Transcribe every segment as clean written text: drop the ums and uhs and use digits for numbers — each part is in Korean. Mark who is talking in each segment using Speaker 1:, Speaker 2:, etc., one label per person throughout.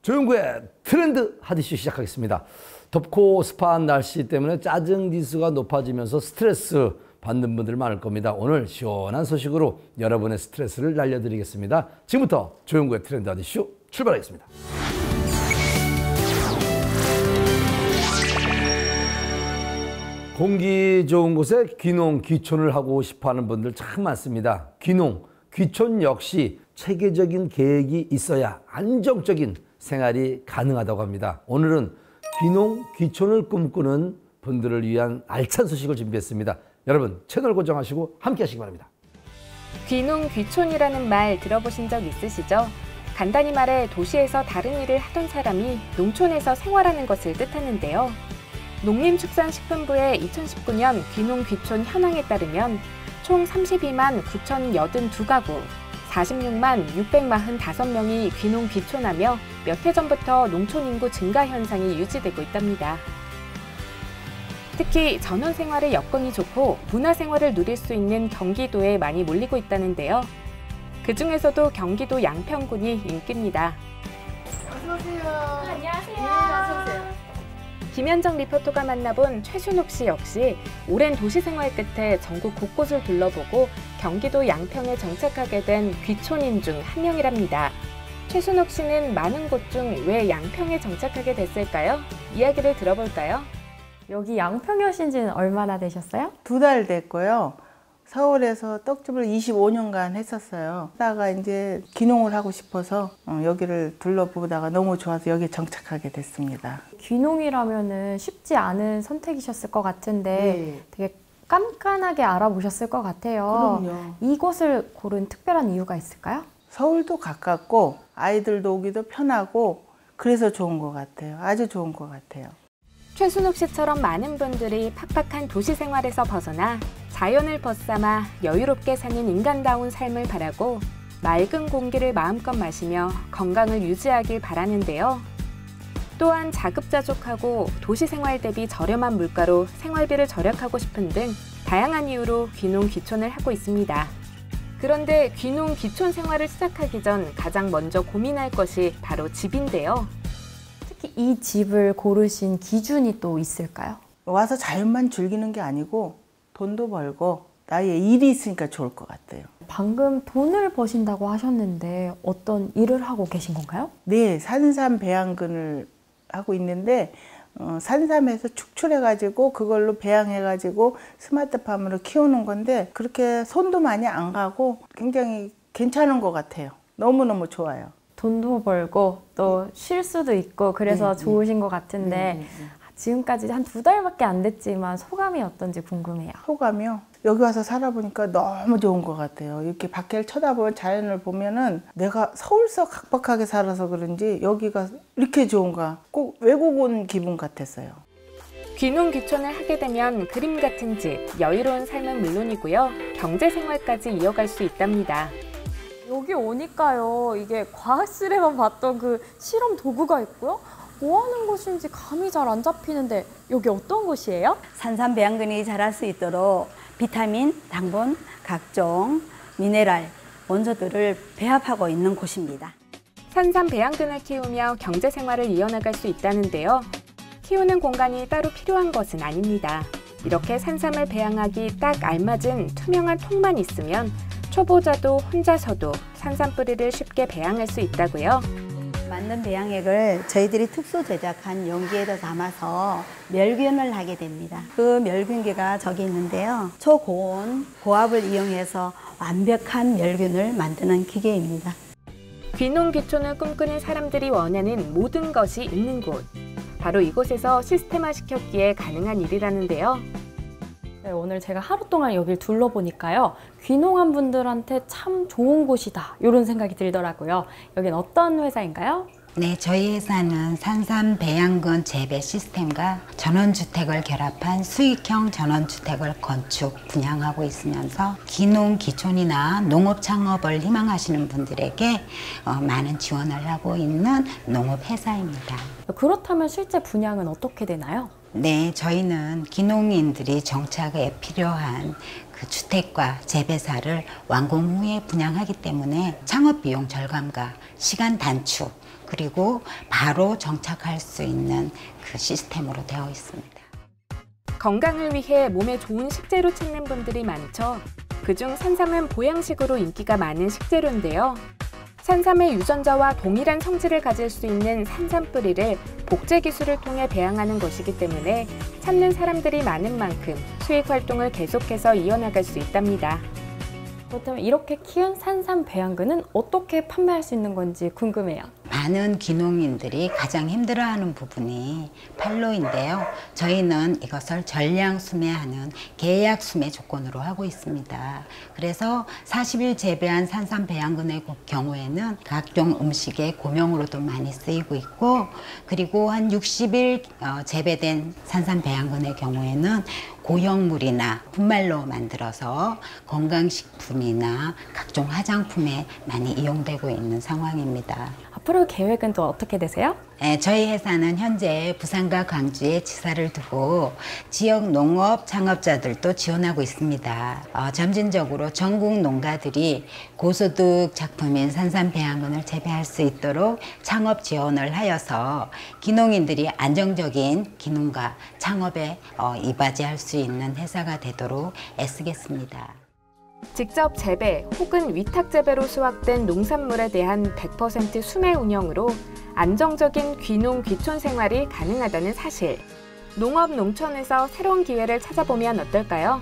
Speaker 1: 조용구의 트렌드 하디쇼 시작하겠습니다. 덥고 습한 날씨 때문에 짜증 지수가 높아지면서 스트레스 받는 분들 많을 겁니다. 오늘 시원한 소식으로 여러분의 스트레스를 날려드리겠습니다. 지금부터 조용구의 트렌드 하디쇼 출발하겠습니다. 공기 좋은 곳에 귀농, 귀촌을 하고 싶어하는 분들 참 많습니다. 귀농, 귀촌 역시 체계적인 계획이 있어야 안정적인 생활이 가능하다고 합니다. 오늘은 귀농, 귀촌을 꿈꾸는 분들을 위한 알찬 소식을 준비했습니다. 여러분 채널 고정하시고 함께 하시기 바랍니다.
Speaker 2: 귀농, 귀촌이라는 말 들어보신 적 있으시죠? 간단히 말해 도시에서 다른 일을 하던 사람이 농촌에서 생활하는 것을 뜻하는데요. 농림축산식품부의 2019년 귀농, 귀촌 현황에 따르면 총 32만 9,082가구, 46만 645명이 귀농, 귀촌하며 몇 해 전부터 농촌 인구 증가 현상이 유지되고 있답니다. 특히 전원 생활의 여건이 좋고 문화생활을 누릴 수 있는 경기도에 많이 몰리고 있다는데요. 그 중에서도 경기도 양평군이 인기입니다.
Speaker 3: 어서 오세요.
Speaker 2: 안녕하세요.
Speaker 3: 네, 어서 오세요.
Speaker 2: 김현정 리포터가 만나본 최순옥 씨 역시 오랜 도시생활 끝에 전국 곳곳을 둘러보고 경기도 양평에 정착하게 된 귀촌인 중 한 명이랍니다. 최순옥 씨는 많은 곳 중 왜 양평에 정착하게 됐을까요? 이야기를 들어볼까요?
Speaker 4: 여기 양평에 오신 지는 얼마나 되셨어요?
Speaker 3: 2달 됐고요. 서울에서 떡집을 25년간 했었어요. 하다가 이제 귀농을 하고 싶어서 여기를 둘러보다가 너무 좋아서 여기 정착하게 됐습니다.
Speaker 4: 귀농이라면은 쉽지 않은 선택이셨을 것 같은데
Speaker 3: 네.
Speaker 4: 되게 깐깐하게 알아보셨을 것 같아요.
Speaker 3: 그럼요.
Speaker 4: 이곳을 고른 특별한 이유가 있을까요?
Speaker 3: 서울도 가깝고 아이들도 오기도 편하고 그래서 좋은 것 같아요. 아주 좋은 것 같아요.
Speaker 2: 최순옥 씨처럼 많은 분들이 팍팍한 도시 생활에서 벗어나 자연을 벗삼아 여유롭게 사는 인간다운 삶을 바라고 맑은 공기를 마음껏 마시며 건강을 유지하길 바라는데요. 또한 자급자족하고 도시 생활 대비 저렴한 물가로 생활비를 절약하고 싶은 등 다양한 이유로 귀농, 귀촌을 하고 있습니다. 그런데 귀농, 귀촌 생활을 시작하기 전 가장 먼저 고민할 것이 바로 집인데요.
Speaker 4: 특히 이 집을 고르신 기준이 또 있을까요?
Speaker 3: 와서 자연만 즐기는 게 아니고 돈도 벌고 나의 일이 있으니까 좋을 것 같아요.
Speaker 4: 방금 돈을 버신다고 하셨는데 어떤 일을 하고 계신 건가요?
Speaker 3: 네, 산삼 배양근을 하고 있는데 산삼에서 축출해가지고 그걸로 배양해가지고 스마트팜으로 키우는 건데 그렇게 손도 많이 안 가고 굉장히 괜찮은 것 같아요. 너무너무 좋아요.
Speaker 4: 돈도 벌고 또 쉴 수도 있고 그래서
Speaker 3: 네,
Speaker 4: 좋으신 것 같은데 지금까지 한 2달밖에 안 됐지만 소감이 어떤지 궁금해요.
Speaker 3: 소감이요? 여기 와서 살아보니까 너무 좋은 것 같아요. 이렇게 밖을 쳐다보면 자연을 보면은 내가 서울서 각박하게 살아서 그런지 여기가 이렇게 좋은가 꼭 외국 온 기분 같았어요.
Speaker 2: 귀농, 귀촌을 하게 되면 그림 같은 집, 여유로운 삶은 물론이고요. 경제생활까지 이어갈 수 있답니다.
Speaker 4: 여기 오니까요, 이게 과학실에만 봤던 그 실험 도구가 있고요. 뭐 하는 곳인지 감이 잘 안 잡히는데 여기 어떤 곳이에요?
Speaker 5: 산삼 배양근이 자랄 수 있도록 비타민, 당분, 각종 미네랄, 원소들을 배합하고 있는 곳입니다.
Speaker 2: 산삼 배양근을 키우며 경제생활을 이어나갈 수 있다는데요. 키우는 공간이 따로 필요한 것은 아닙니다. 이렇게 산삼을 배양하기 딱 알맞은 투명한 통만 있으면 초보자도 혼자서도 산삼 뿌리를 쉽게 배양할 수 있다고요.
Speaker 5: 만든 배양액을 저희들이 특수 제작한 용기에다 담아서 멸균을 하게 됩니다. 그 멸균기가 저기 있는데요. 초고온 고압을 이용해서 완벽한 멸균을 만드는 기계입니다.
Speaker 2: 귀농, 귀촌을 꿈꾸는 사람들이 원하는 모든 것이 있는 곳. 바로 이곳에서 시스템화 시켰기에 가능한 일이라는데요.
Speaker 4: 네, 오늘 제가 하루 동안 여길 둘러보니까요. 귀농한 분들한테 참 좋은 곳이다 이런 생각이 들더라고요. 여긴 어떤 회사인가요?
Speaker 6: 네, 저희 회사는 산삼 배양근 재배 시스템과 전원주택을 결합한 수익형 전원주택을 건축, 분양하고 있으면서 귀농, 귀촌이나 농업 창업을 희망하시는 분들에게 많은 지원을 하고 있는 농업회사입니다.
Speaker 4: 그렇다면 실제 분양은 어떻게 되나요?
Speaker 6: 네, 저희는 귀농인들이 정착에 필요한 그 주택과 재배사를 완공 후에 분양하기 때문에 창업 비용 절감과 시간 단축, 그리고 바로 정착할 수 있는 그 시스템으로 되어 있습니다.
Speaker 2: 건강을 위해 몸에 좋은 식재료 찾는 분들이 많죠. 그중 산삼은 보양식으로 인기가 많은 식재료인데요. 산삼의 유전자와 동일한 성질을 가질 수 있는 산삼 뿌리를 복제 기술을 통해 배양하는 것이기 때문에 찾는 사람들이 많은 만큼 수익 활동을 계속해서 이어나갈 수 있답니다.
Speaker 4: 그렇다면 이렇게 키운 산삼 배양근은 어떻게 판매할 수 있는 건지 궁금해요.
Speaker 6: 많은 귀농인들이 가장 힘들어하는 부분이 판로인데요. 저희는 이것을 전량 수매하는 계약 수매 조건으로 하고 있습니다. 그래서 40일 재배한 산삼 배양근의 경우에는 각종 음식에 고명으로도 많이 쓰이고 있고, 그리고 한 60일 재배된 산삼 배양근의 경우에는 고형물이나 분말로 만들어서 건강식품이나 각종 화장품에 많이 이용되고 있는 상황입니다.
Speaker 4: 앞으로 계획은 또 어떻게 되세요?
Speaker 6: 네, 저희 회사는 현재 부산과 광주에 지사를 두고 지역 농업 창업자들도 지원하고 있습니다. 점진적으로 전국 농가들이 고소득 작품인 산삼 배양근을 재배할 수 있도록 창업 지원을 하여서 귀농인들이 안정적인 귀농과 창업에 이바지할 수 있는 회사가 되도록 애쓰겠습니다.
Speaker 2: 직접 재배 혹은 위탁 재배로 수확된 농산물에 대한 100% 수매 운영으로 안정적인 귀농 귀촌 생활이 가능하다는 사실. 농업 농촌에서 새로운 기회를 찾아보면 어떨까요?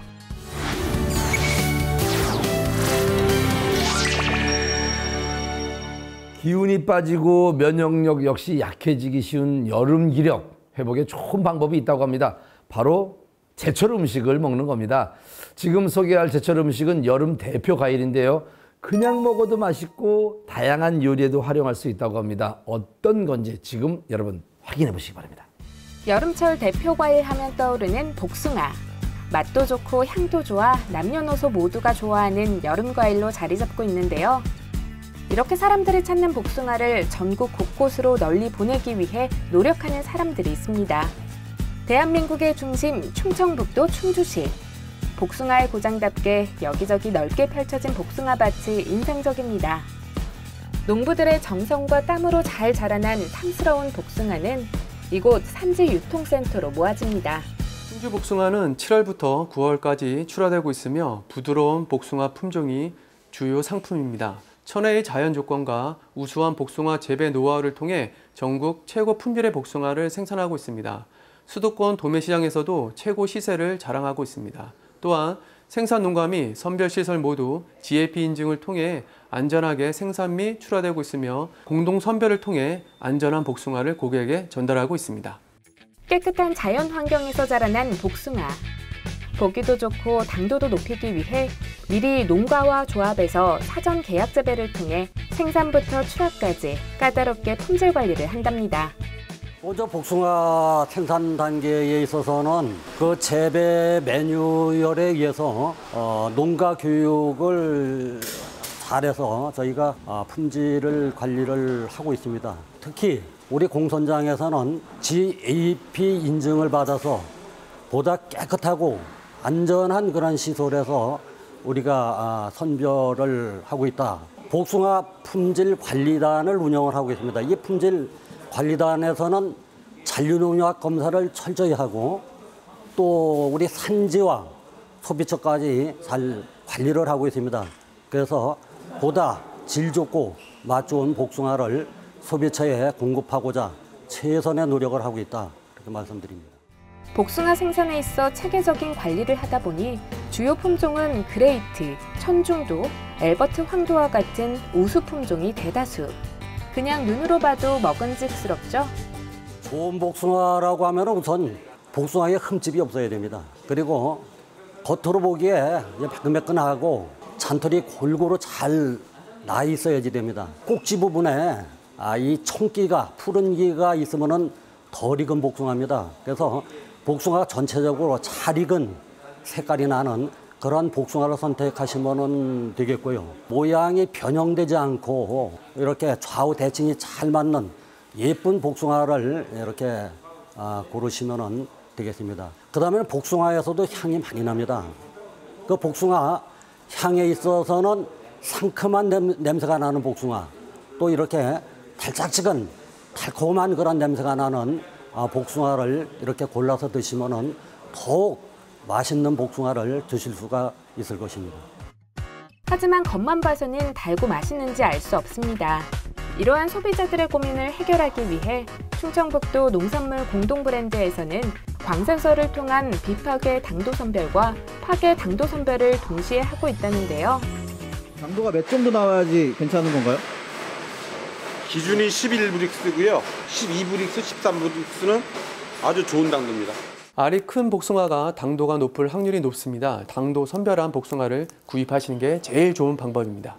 Speaker 1: 기운이 빠지고 면역력 역시 약해지기 쉬운 여름 기력 회복에 좋은 방법이 있다고 합니다. 바로 제철 음식을 먹는 겁니다. 지금 소개할 제철 음식은 여름 대표 과일인데요. 그냥 먹어도 맛있고 다양한 요리에도 활용할 수 있다고 합니다. 어떤 건지 지금 여러분 확인해 보시기 바랍니다.
Speaker 2: 여름철 대표 과일 하면 떠오르는 복숭아. 맛도 좋고 향도 좋아 남녀노소 모두가 좋아하는 여름 과일로 자리 잡고 있는데요. 이렇게 사람들이 찾는 복숭아를 전국 곳곳으로 널리 보내기 위해 노력하는 사람들이 있습니다. 대한민국의 중심 충청북도 충주시. 복숭아의 고장답게 여기저기 넓게 펼쳐진 복숭아밭이 인상적입니다. 농부들의 정성과 땀으로 잘 자라난 탐스러운 복숭아는 이곳 산지 유통센터로 모아집니다.
Speaker 7: 충주 복숭아는 7월부터 9월까지 출하되고 있으며 부드러운 복숭아 품종이 주요 상품입니다. 천혜의 자연 조건과 우수한 복숭아 재배 노하우를 통해 전국 최고 품질의 복숭아를 생산하고 있습니다. 수도권 도매시장에서도 최고 시세를 자랑하고 있습니다. 또한 생산 농가 및 선별시설 모두 GAP 인증을 통해 안전하게 생산 및 출하되고 있으며 공동 선별을 통해 안전한 복숭아를 고객에게 전달하고 있습니다.
Speaker 2: 깨끗한 자연 환경에서 자라난 복숭아. 보기도 좋고 당도도 높이기 위해 미리 농가와 조합에서 사전 계약 재배를 통해 생산부터 출하까지 까다롭게 품질 관리를 한답니다.
Speaker 8: 먼저 복숭아 생산 단계에 있어서는 그 재배 매뉴얼에 의해서 농가 교육을 잘해서 저희가 품질을 관리를 하고 있습니다. 특히 우리 공선장에서는 GAP 인증을 받아서 보다 깨끗하고 안전한 그런 시설에서 우리가 선별을 하고 있다. 복숭아 품질 관리단을 운영을 하고 있습니다. 이 품질 관리단에서는 잔류농약 검사를 철저히 하고 또 우리 산지와 소비처까지 잘 관리를 하고 있습니다. 그래서 보다 질 좋고 맛 좋은 복숭아를 소비처에 공급하고자 최선의 노력을 하고 있다. 이렇게 말씀드립니다.
Speaker 2: 복숭아 생산에 있어 체계적인 관리를 하다 보니 주요 품종은 그레이트, 천중도, 엘버트 황도와 같은 우수 품종이 대다수. 그냥 눈으로 봐도 먹음직스럽죠?
Speaker 8: 좋은 복숭아라고 하면 우선 복숭아에 흠집이 없어야 됩니다. 그리고 겉으로 보기에 매끈매끈하고 잔털이 골고루 잘 나 있어야지 됩니다. 꼭지 부분에 이 총기가, 푸른기가 있으면 덜 익은 복숭아입니다. 그래서 복숭아가 전체적으로 잘 익은 색깔이 나는 그런 복숭아를 선택하시면 되겠고요. 모양이 변형되지 않고 이렇게 좌우 대칭이 잘 맞는 예쁜 복숭아를 이렇게 고르시면 되겠습니다. 그 다음에 복숭아에서도 향이 많이 납니다. 그 복숭아 향에 있어서는 상큼한 냄새가 나는 복숭아, 또 이렇게 달짝지근 달콤한 그런 냄새가 나는 복숭아를 이렇게 골라서 드시면은 더욱 맛있는 복숭아를 드실 수가 있을 것입니다.
Speaker 2: 하지만 겉만 봐서는 달고 맛있는지 알 수 없습니다. 이러한 소비자들의 고민을 해결하기 위해 충청북도 농산물 공동브랜드에서는 광산서를 통한 비파괴 당도 선별과 파괴 당도 선별을 동시에 하고 있다는데요.
Speaker 9: 당도가 몇 정도 나와야지 괜찮은 건가요?
Speaker 10: 기준이 11브릭스고요. 12브릭스, 13브릭스는 아주 좋은 당도입니다.
Speaker 7: 알이 큰 복숭아가 당도가 높을 확률이 높습니다. 당도 선별한 복숭아를 구입하시는 게 제일 좋은 방법입니다.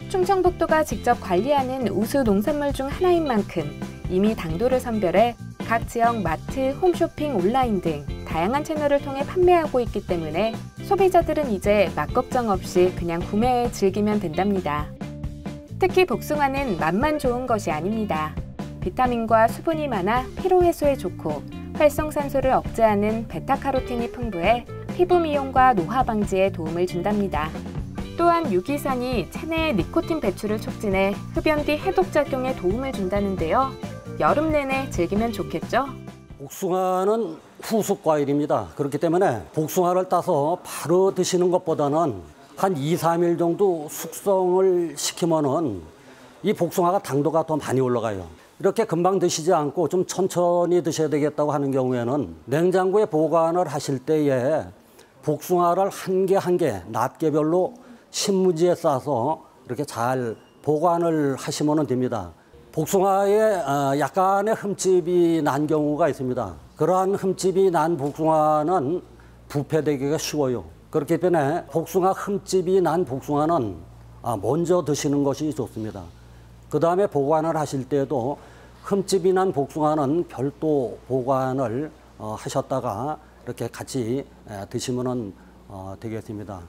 Speaker 2: 충청북도가 직접 관리하는 우수 농산물 중 하나인 만큼 이미 당도를 선별해 각 지역 마트, 홈쇼핑, 온라인 등 다양한 채널을 통해 판매하고 있기 때문에 소비자들은 이제 맛 걱정 없이 그냥 구매해 즐기면 된답니다. 특히 복숭아는 맛만 좋은 것이 아닙니다. 비타민과 수분이 많아 피로 해소에 좋고 활성산소를 억제하는 베타카로틴이 풍부해 피부 미용과 노화 방지에 도움을 준답니다. 또한 유기산이 체내의 니코틴 배출을 촉진해 흡연 뒤 해독 작용에 도움을 준다는데요. 여름 내내 즐기면 좋겠죠?
Speaker 8: 복숭아는 후숙 과일입니다. 그렇기 때문에 복숭아를 따서 바로 드시는 것보다는 한 2, 3일 정도 숙성을 시키면은 이 복숭아가 당도가 더 많이 올라가요. 이렇게 금방 드시지 않고 좀 천천히 드셔야 되겠다고 하는 경우에는 냉장고에 보관을 하실 때에 복숭아를 한 개 한 개 낱개별로 신문지에 싸서 이렇게 잘 보관을 하시면 됩니다. 복숭아에 약간의 흠집이 난 경우가 있습니다. 그러한 흠집이 난 복숭아는 부패되기가 쉬워요. 그렇기 때문에 복숭아 흠집이 난 복숭아는 먼저 드시는 것이 좋습니다. 그 다음에 보관을 하실 때도 흠집이 난 복숭아는 별도 보관을 하셨다가 이렇게 같이 드시면 되겠습니다.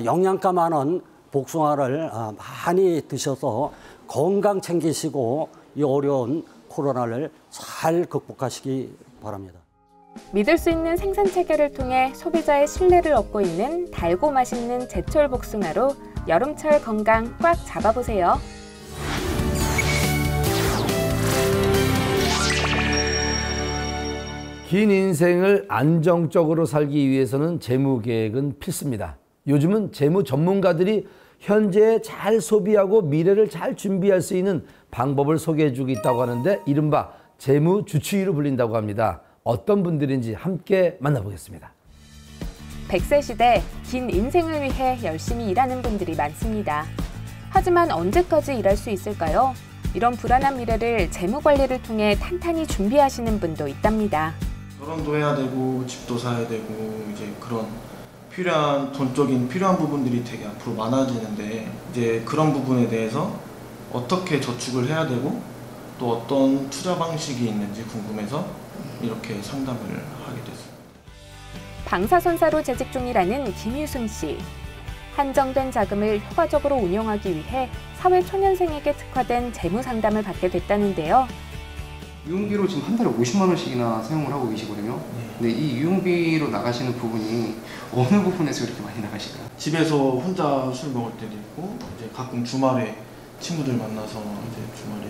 Speaker 8: 영양가 많은 복숭아를 많이 드셔서 건강 챙기시고 이 어려운 코로나를 잘 극복하시기 바랍니다.
Speaker 2: 믿을 수 있는 생산 체계를 통해 소비자의 신뢰를 얻고 있는 달고 맛있는 제철 복숭아로 여름철 건강 꽉 잡아보세요.
Speaker 1: 긴 인생을 안정적으로 살기 위해서는 재무 계획은 필수입니다. 요즘은 재무 전문가들이 현재에 잘 소비하고 미래를 잘 준비할 수 있는 방법을 소개해주고 있다고 하는데 이른바 재무 주치의로 불린다고 합니다. 어떤 분들인지 함께 만나보겠습니다.
Speaker 2: 100세 시대 긴 인생을 위해 열심히 일하는 분들이 많습니다. 하지만 언제까지 일할 수 있을까요? 이런 불안한 미래를 재무 관리를 통해 탄탄히 준비하시는 분도 있답니다.
Speaker 11: 결혼도 해야 되고 집도 사야 되고 이제 그런 필요한 돈적인 필요한 부분들이 되게 앞으로 많아지는데 이제 그런 부분에 대해서 어떻게 저축을 해야 되고 또 어떤 투자 방식이 있는지 궁금해서 이렇게 상담을 하게 됐습니다.
Speaker 2: 방사선사로 재직 중이라는 김유승 씨. 한정된 자금을 효과적으로 운영하기 위해 사회초년생에게 특화된 재무 상담을 받게 됐다는데요.
Speaker 12: 유흥비로 지금 한 달에 50만 원씩이나 사용을 하고 계시거든요. 근데 이 유흥비로 나가시는 부분이 어느 부분에서 이렇게 많이 나가실까요?
Speaker 11: 집에서 혼자 술 먹을 때도 있고 이제 가끔 주말에 친구들 만나서 이제 주말에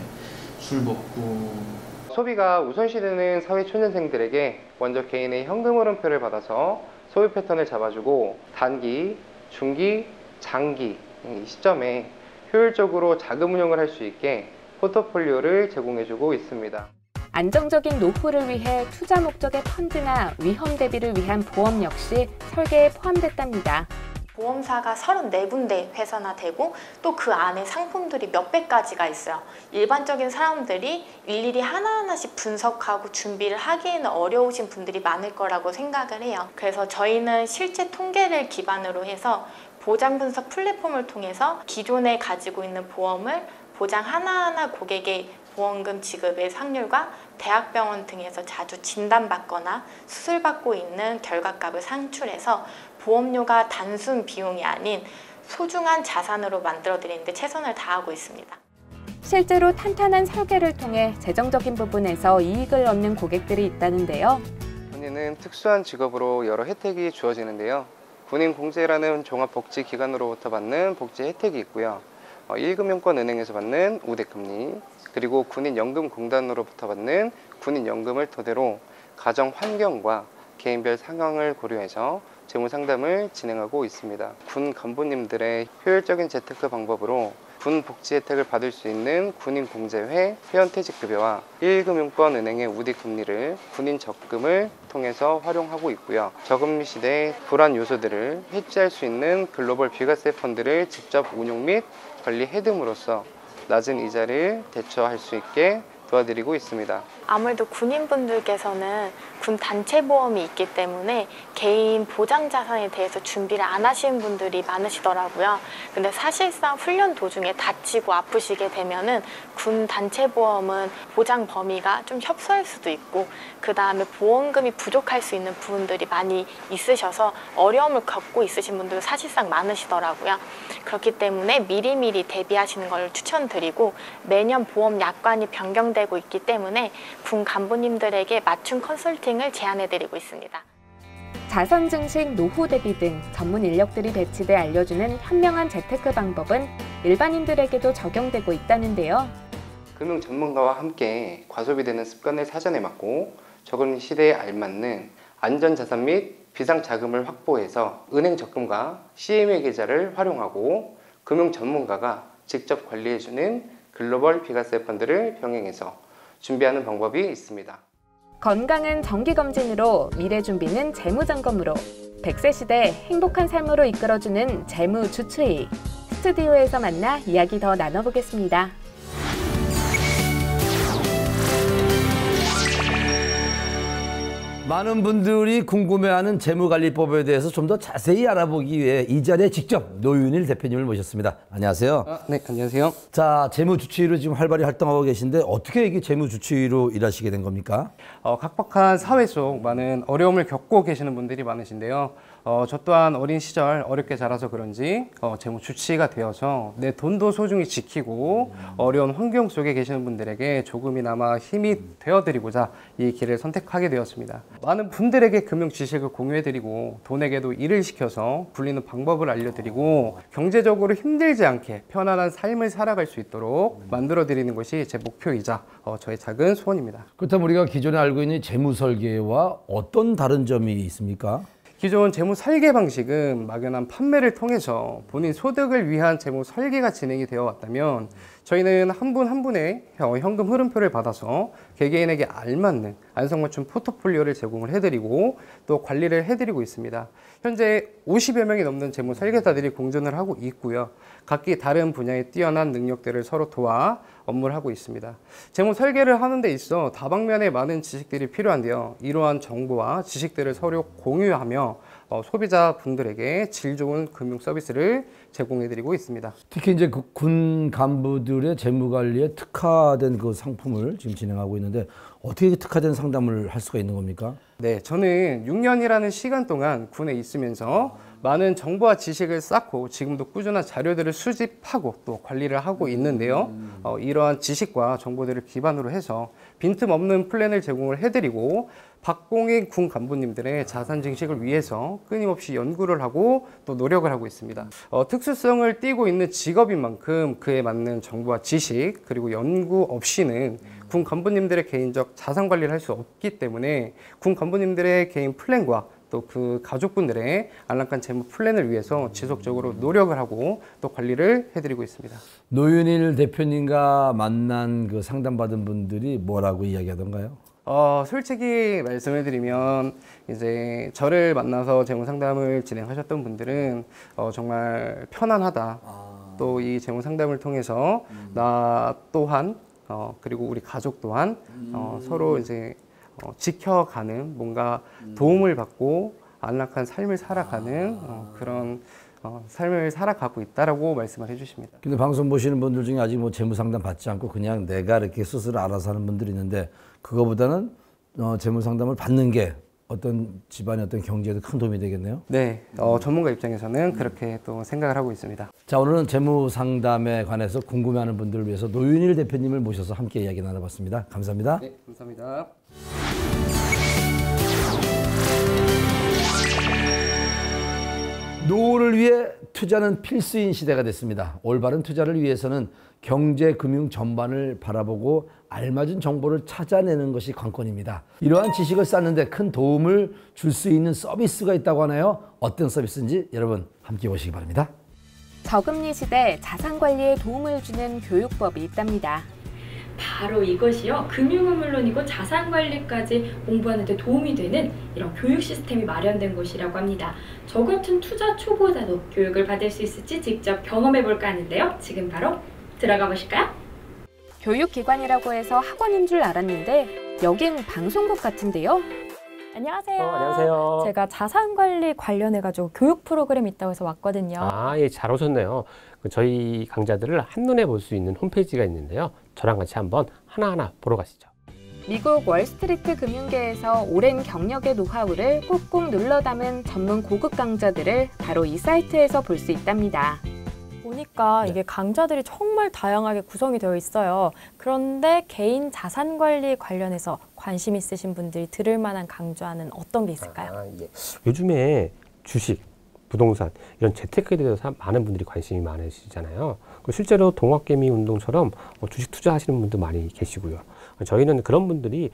Speaker 11: 술 먹고.
Speaker 13: 소비가 우선시되는 사회초년생들에게 먼저 개인의 현금 흐름표를 받아서 소비 패턴을 잡아주고 단기, 중기, 장기 이 시점에 효율적으로 자금 운용을 할 수 있게 포트폴리오를 제공해주고 있습니다.
Speaker 2: 안정적인 노후를 위해 투자 목적의 펀드나 위험 대비를 위한 보험 역시 설계에 포함됐답니다.
Speaker 14: 보험사가 34군데 회사나 되고 또 그 안에 상품들이 몇백 가지가 있어요. 일반적인 사람들이 일일이 하나하나씩 분석하고 준비를 하기에는 어려우신 분들이 많을 거라고 생각을 해요. 그래서 저희는 실제 통계를 기반으로 해서 보장 분석 플랫폼을 통해서 기존에 가지고 있는 보험을 보장 하나하나 고객의 보험금 지급의 확률과 대학병원 등에서 자주 진단받거나 수술받고 있는 결과값을 산출해서 보험료가 단순 비용이 아닌 소중한 자산으로 만들어드리는 데 최선을 다하고 있습니다.
Speaker 2: 실제로 탄탄한 설계를 통해 재정적인 부분에서 이익을 얻는 고객들이 있다는데요.
Speaker 13: 군인은 특수한 직업으로 여러 혜택이 주어지는데요. 군인공제라는 종합복지기관으로부터 받는 복지 혜택이 있고요. 1금융권 은행에서 받는 우대금리, 그리고 군인연금공단으로부터 받는 군인연금을 토대로 가정 환경과 개인별 상황을 고려해서 재무 상담을 진행하고 있습니다. 군 간부님들의 효율적인 재테크 방법으로 군 복지 혜택을 받을 수 있는 군인 공제회, 회원퇴직급여와 1금융권 은행의 우대 금리를 군인 적금을 통해서 활용하고 있고요. 저금리 시대의 불안 요소들을 해지할 수 있는 글로벌 비과세 펀드를 직접 운용 및 관리해 둠으로써 낮은 이자를 대처할 수 있게 도와드리고 있습니다.
Speaker 14: 아무래도 군인분들께서는 군 단체 보험이 있기 때문에 개인 보장 자산에 대해서 준비를 안 하시는 분들이 많으시더라고요. 근데 사실상 훈련 도중에 다치고 아프시게 되면은 군 단체 보험은 보장 범위가 좀 협소할 수도 있고, 그 다음에 보험금이 부족할 수 있는 부분들이 많이 있으셔서 어려움을 겪고 있으신 분들도 사실상 많으시더라고요. 그렇기 때문에 미리미리 대비하시는 걸 추천드리고, 매년 보험 약관이 변경되고 있기 때문에 군 간부님들에게 맞춤 컨설팅을 제안해드리고 있습니다.
Speaker 2: 자선 증식, 노후 대비 등 전문 인력들이 배치돼 알려주는 현명한 재테크 방법은 일반인들에게도 적용되고 있다는데요.
Speaker 13: 금융 전문가와 함께 과소비되는 습관을 사전에 막고 저금리 시대에 알맞는 안전자산 및 비상자금을 확보해서 은행 적금과 CMA 계좌를 활용하고 금융 전문가가 직접 관리해주는 글로벌 비과세 펀드를 병행해서 준비하는 방법이 있습니다.
Speaker 2: 건강은 정기검진으로, 미래 준비는 재무점검으로, 100세 시대 행복한 삶으로 이끌어주는 재무주추의 스튜디오에서 만나 이야기 더 나눠보겠습니다.
Speaker 1: 많은 분들이 궁금해하는 재무관리법에 대해서 좀 더 자세히 알아보기 위해 이 자리에 직접 노윤일 대표님을 모셨습니다. 안녕하세요.
Speaker 12: 네, 안녕하세요.
Speaker 1: 자, 재무주치의로 지금 활발히 활동하고 계신데 어떻게 이게 재무주치의로 일하시게 된 겁니까?
Speaker 12: 각박한 사회 속 많은 어려움을 겪고 계시는 분들이 많으신데요. 저 또한 어린 시절 어렵게 자라서 그런지 재무주치의가 되어서 내 돈도 소중히 지키고 어려운 환경 속에 계시는 분들에게 조금이나마 힘이 되어드리고자 이 길을 선택하게 되었습니다. 많은 분들에게 금융 지식을 공유해드리고 돈에게도 일을 시켜서 굴리는 방법을 알려드리고 경제적으로 힘들지 않게 편안한 삶을 살아갈 수 있도록 만들어드리는 것이 제 목표이자 저의 작은 소원입니다.
Speaker 1: 그렇다면 우리가 기존에 알고 있는 재무설계와 어떤 다른 점이 있습니까?
Speaker 12: 기존 재무 설계 방식은 막연한 판매를 통해서 본인 소득을 위한 재무 설계가 진행이 되어 왔다면, 저희는 한 분 한 분의 현금 흐름표를 받아서 개개인에게 알맞는 안성맞춤 포트폴리오를 제공을 해드리고 또 관리를 해드리고 있습니다. 현재 50여 명이 넘는 재무 설계사들이 공존을 하고 있고요. 각기 다른 분야의 뛰어난 능력들을 서로 도와 업무를 하고 있습니다. 재무 설계를 하는 데 있어 다방면의 많은 지식들이 필요한데요. 이러한 정보와 지식들을 서로 공유하며 소비자분들에게 질 좋은 금융 서비스를 제공해드리고 있습니다.
Speaker 1: 특히 이제 그 군 간부들의 재무 관리에 특화된 그 상품을 지금 진행하고 있는데 어떻게 특화된 상담을 할 수가 있는 겁니까?
Speaker 12: 네, 저는 6년이라는 시간 동안 군에 있으면서 많은 정보와 지식을 쌓고 지금도 꾸준한 자료들을 수집하고 또 관리를 하고 있는데요. 이러한 지식과 정보들을 기반으로 해서 빈틈없는 플랜을 제공을 해드리고 박공익 군 간부님들의 자산 증식을 위해서 끊임없이 연구를 하고 또 노력을 하고 있습니다. 특수성을 띠고 있는 직업인 만큼 그에 맞는 정보와 지식 그리고 연구 없이는 군 간부님들의 개인적 자산 관리를 할 수 없기 때문에 군 간부님들의 개인 플랜과 또 그 가족분들의 안락한 재무 플랜을 위해서 지속적으로 노력을 하고 또 관리를 해드리고 있습니다.
Speaker 1: 노윤일 대표님과 만난 그 상담받은 분들이 뭐라고 이야기하던가요?
Speaker 12: 솔직히 말씀을 드리면 이제 저를 만나서 재무 상담을 진행하셨던 분들은 정말 편안하다. 또 이 재무 상담을 통해서 나 또한 그리고 우리 가족 또한 서로 이제 지켜가는 뭔가 도움을 받고 안락한 삶을 살아가는 그런 삶을 살아가고 있다라고 말씀을 해주십니다.
Speaker 1: 근데 방송 보시는 분들 중에 아직 뭐 재무 상담 받지 않고 그냥 내가 이렇게 스스로 알아서 하는 분들이 있는데 그거보다는 재무 상담을 받는 게 어떤 집안의 어떤 경제에도 큰 도움이 되겠네요.
Speaker 12: 네, 전문가 입장에서는 그렇게 또 생각을 하고 있습니다.
Speaker 1: 자, 오늘은 재무 상담에 관해서 궁금해하는 분들을 위해서 노윤일 대표님을 모셔서 함께 이야기 나눠봤습니다. 감사합니다.
Speaker 12: 네, 감사합니다.
Speaker 1: 노후를 위해 투자는 필수인 시대가 됐습니다. 올바른 투자를 위해서는 경제, 금융 전반을 바라보고 알맞은 정보를 찾아내는 것이 관건입니다. 이러한 지식을 쌓는데 큰 도움을 줄 수 있는 서비스가 있다고 하나요? 어떤 서비스인지 여러분 함께 보시기 바랍니다.
Speaker 2: 저금리 시대 자산 관리에 도움을 주는 교육법이 있답니다.
Speaker 15: 바로 이것이요. 금융은 물론이고 자산 관리까지 공부하는 데 도움이 되는 이런 교육 시스템이 마련된 곳이라고 합니다. 저 같은 투자 초보자도 교육을 받을 수 있을지 직접 경험해 볼까 하는데요. 지금 바로 들어가 보실까요?
Speaker 2: 교육기관이라고 해서 학원인 줄 알았는데 여긴 방송국 같은데요.
Speaker 16: 안녕하세요.
Speaker 4: 안녕하세요. 제가 자산 관리 관련해가지고 교육 프로그램이 있다고 해서 왔거든요.
Speaker 16: 예, 잘 오셨네요. 저희 강좌들을 한눈에 볼 수 있는 홈페이지가 있는데요. 저랑 같이 한번 하나하나 보러 가시죠.
Speaker 2: 미국 월스트리트 금융계에서 오랜 경력의 노하우를 꾹꾹 눌러 담은 전문 고급 강좌들을 바로 이 사이트에서 볼 수 있답니다.
Speaker 4: 보니까 이게 강좌들이 정말 다양하게 구성이 되어 있어요. 그런데 개인 자산 관리 관련해서 관심 있으신 분들이 들을 만한 강좌는 어떤 게 있을까요?
Speaker 16: 요즘에 주식, 부동산 이런 재테크에 대해서 많은 분들이 관심이 많으시잖아요. 실제로 동학개미 운동처럼 주식 투자하시는 분도 많이 계시고요. 저희는 그런 분들이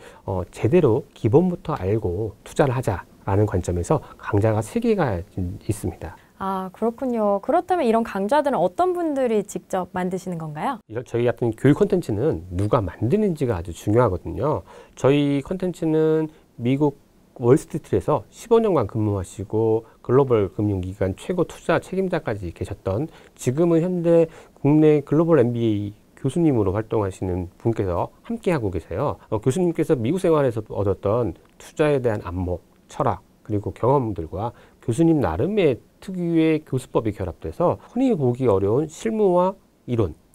Speaker 16: 제대로 기본부터 알고 투자를 하자라는 관점에서 강좌가 3개가 있습니다.
Speaker 4: 아, 그렇군요. 그렇다면 이런 강좌들은 어떤 분들이 직접 만드시는 건가요?
Speaker 16: 저희 같은 교육 콘텐츠는 누가 만드는지가 아주 중요하거든요. 저희 콘텐츠는 미국 월스트리트에서 15년간 근무하시고 글로벌 금융기관 최고 투자 책임자까지 계셨던 지금은 현대 국내 글로벌 MBA 교수님으로 활동하시는 분께서 함께하고 계세요. 교수님께서 미국 생활에서 얻었던 투자에 대한 안목, 철학, 그리고 경험들과 교수님 나름의 특유의 교수법이 결합돼서 흔히 보기 어려운 실무와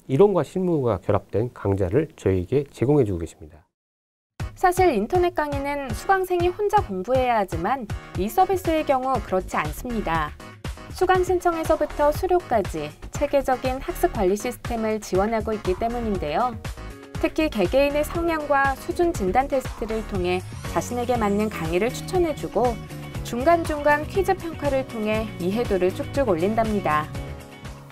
Speaker 16: 이론과 실무가 결합된 강좌를 저희에게 제공해주고 계십니다.
Speaker 2: 사실 인터넷 강의는 수강생이 혼자 공부해야 하지만 이 서비스의 경우 그렇지 않습니다. 수강 신청에서부터 수료까지 체계적인 학습 관리 시스템을 지원하고 있기 때문인데요. 특히 개개인의 성향과 수준 진단 테스트를 통해 자신에게 맞는 강의를 추천해주고 중간중간 퀴즈 평가를 통해 이해도를 쭉쭉 올린답니다.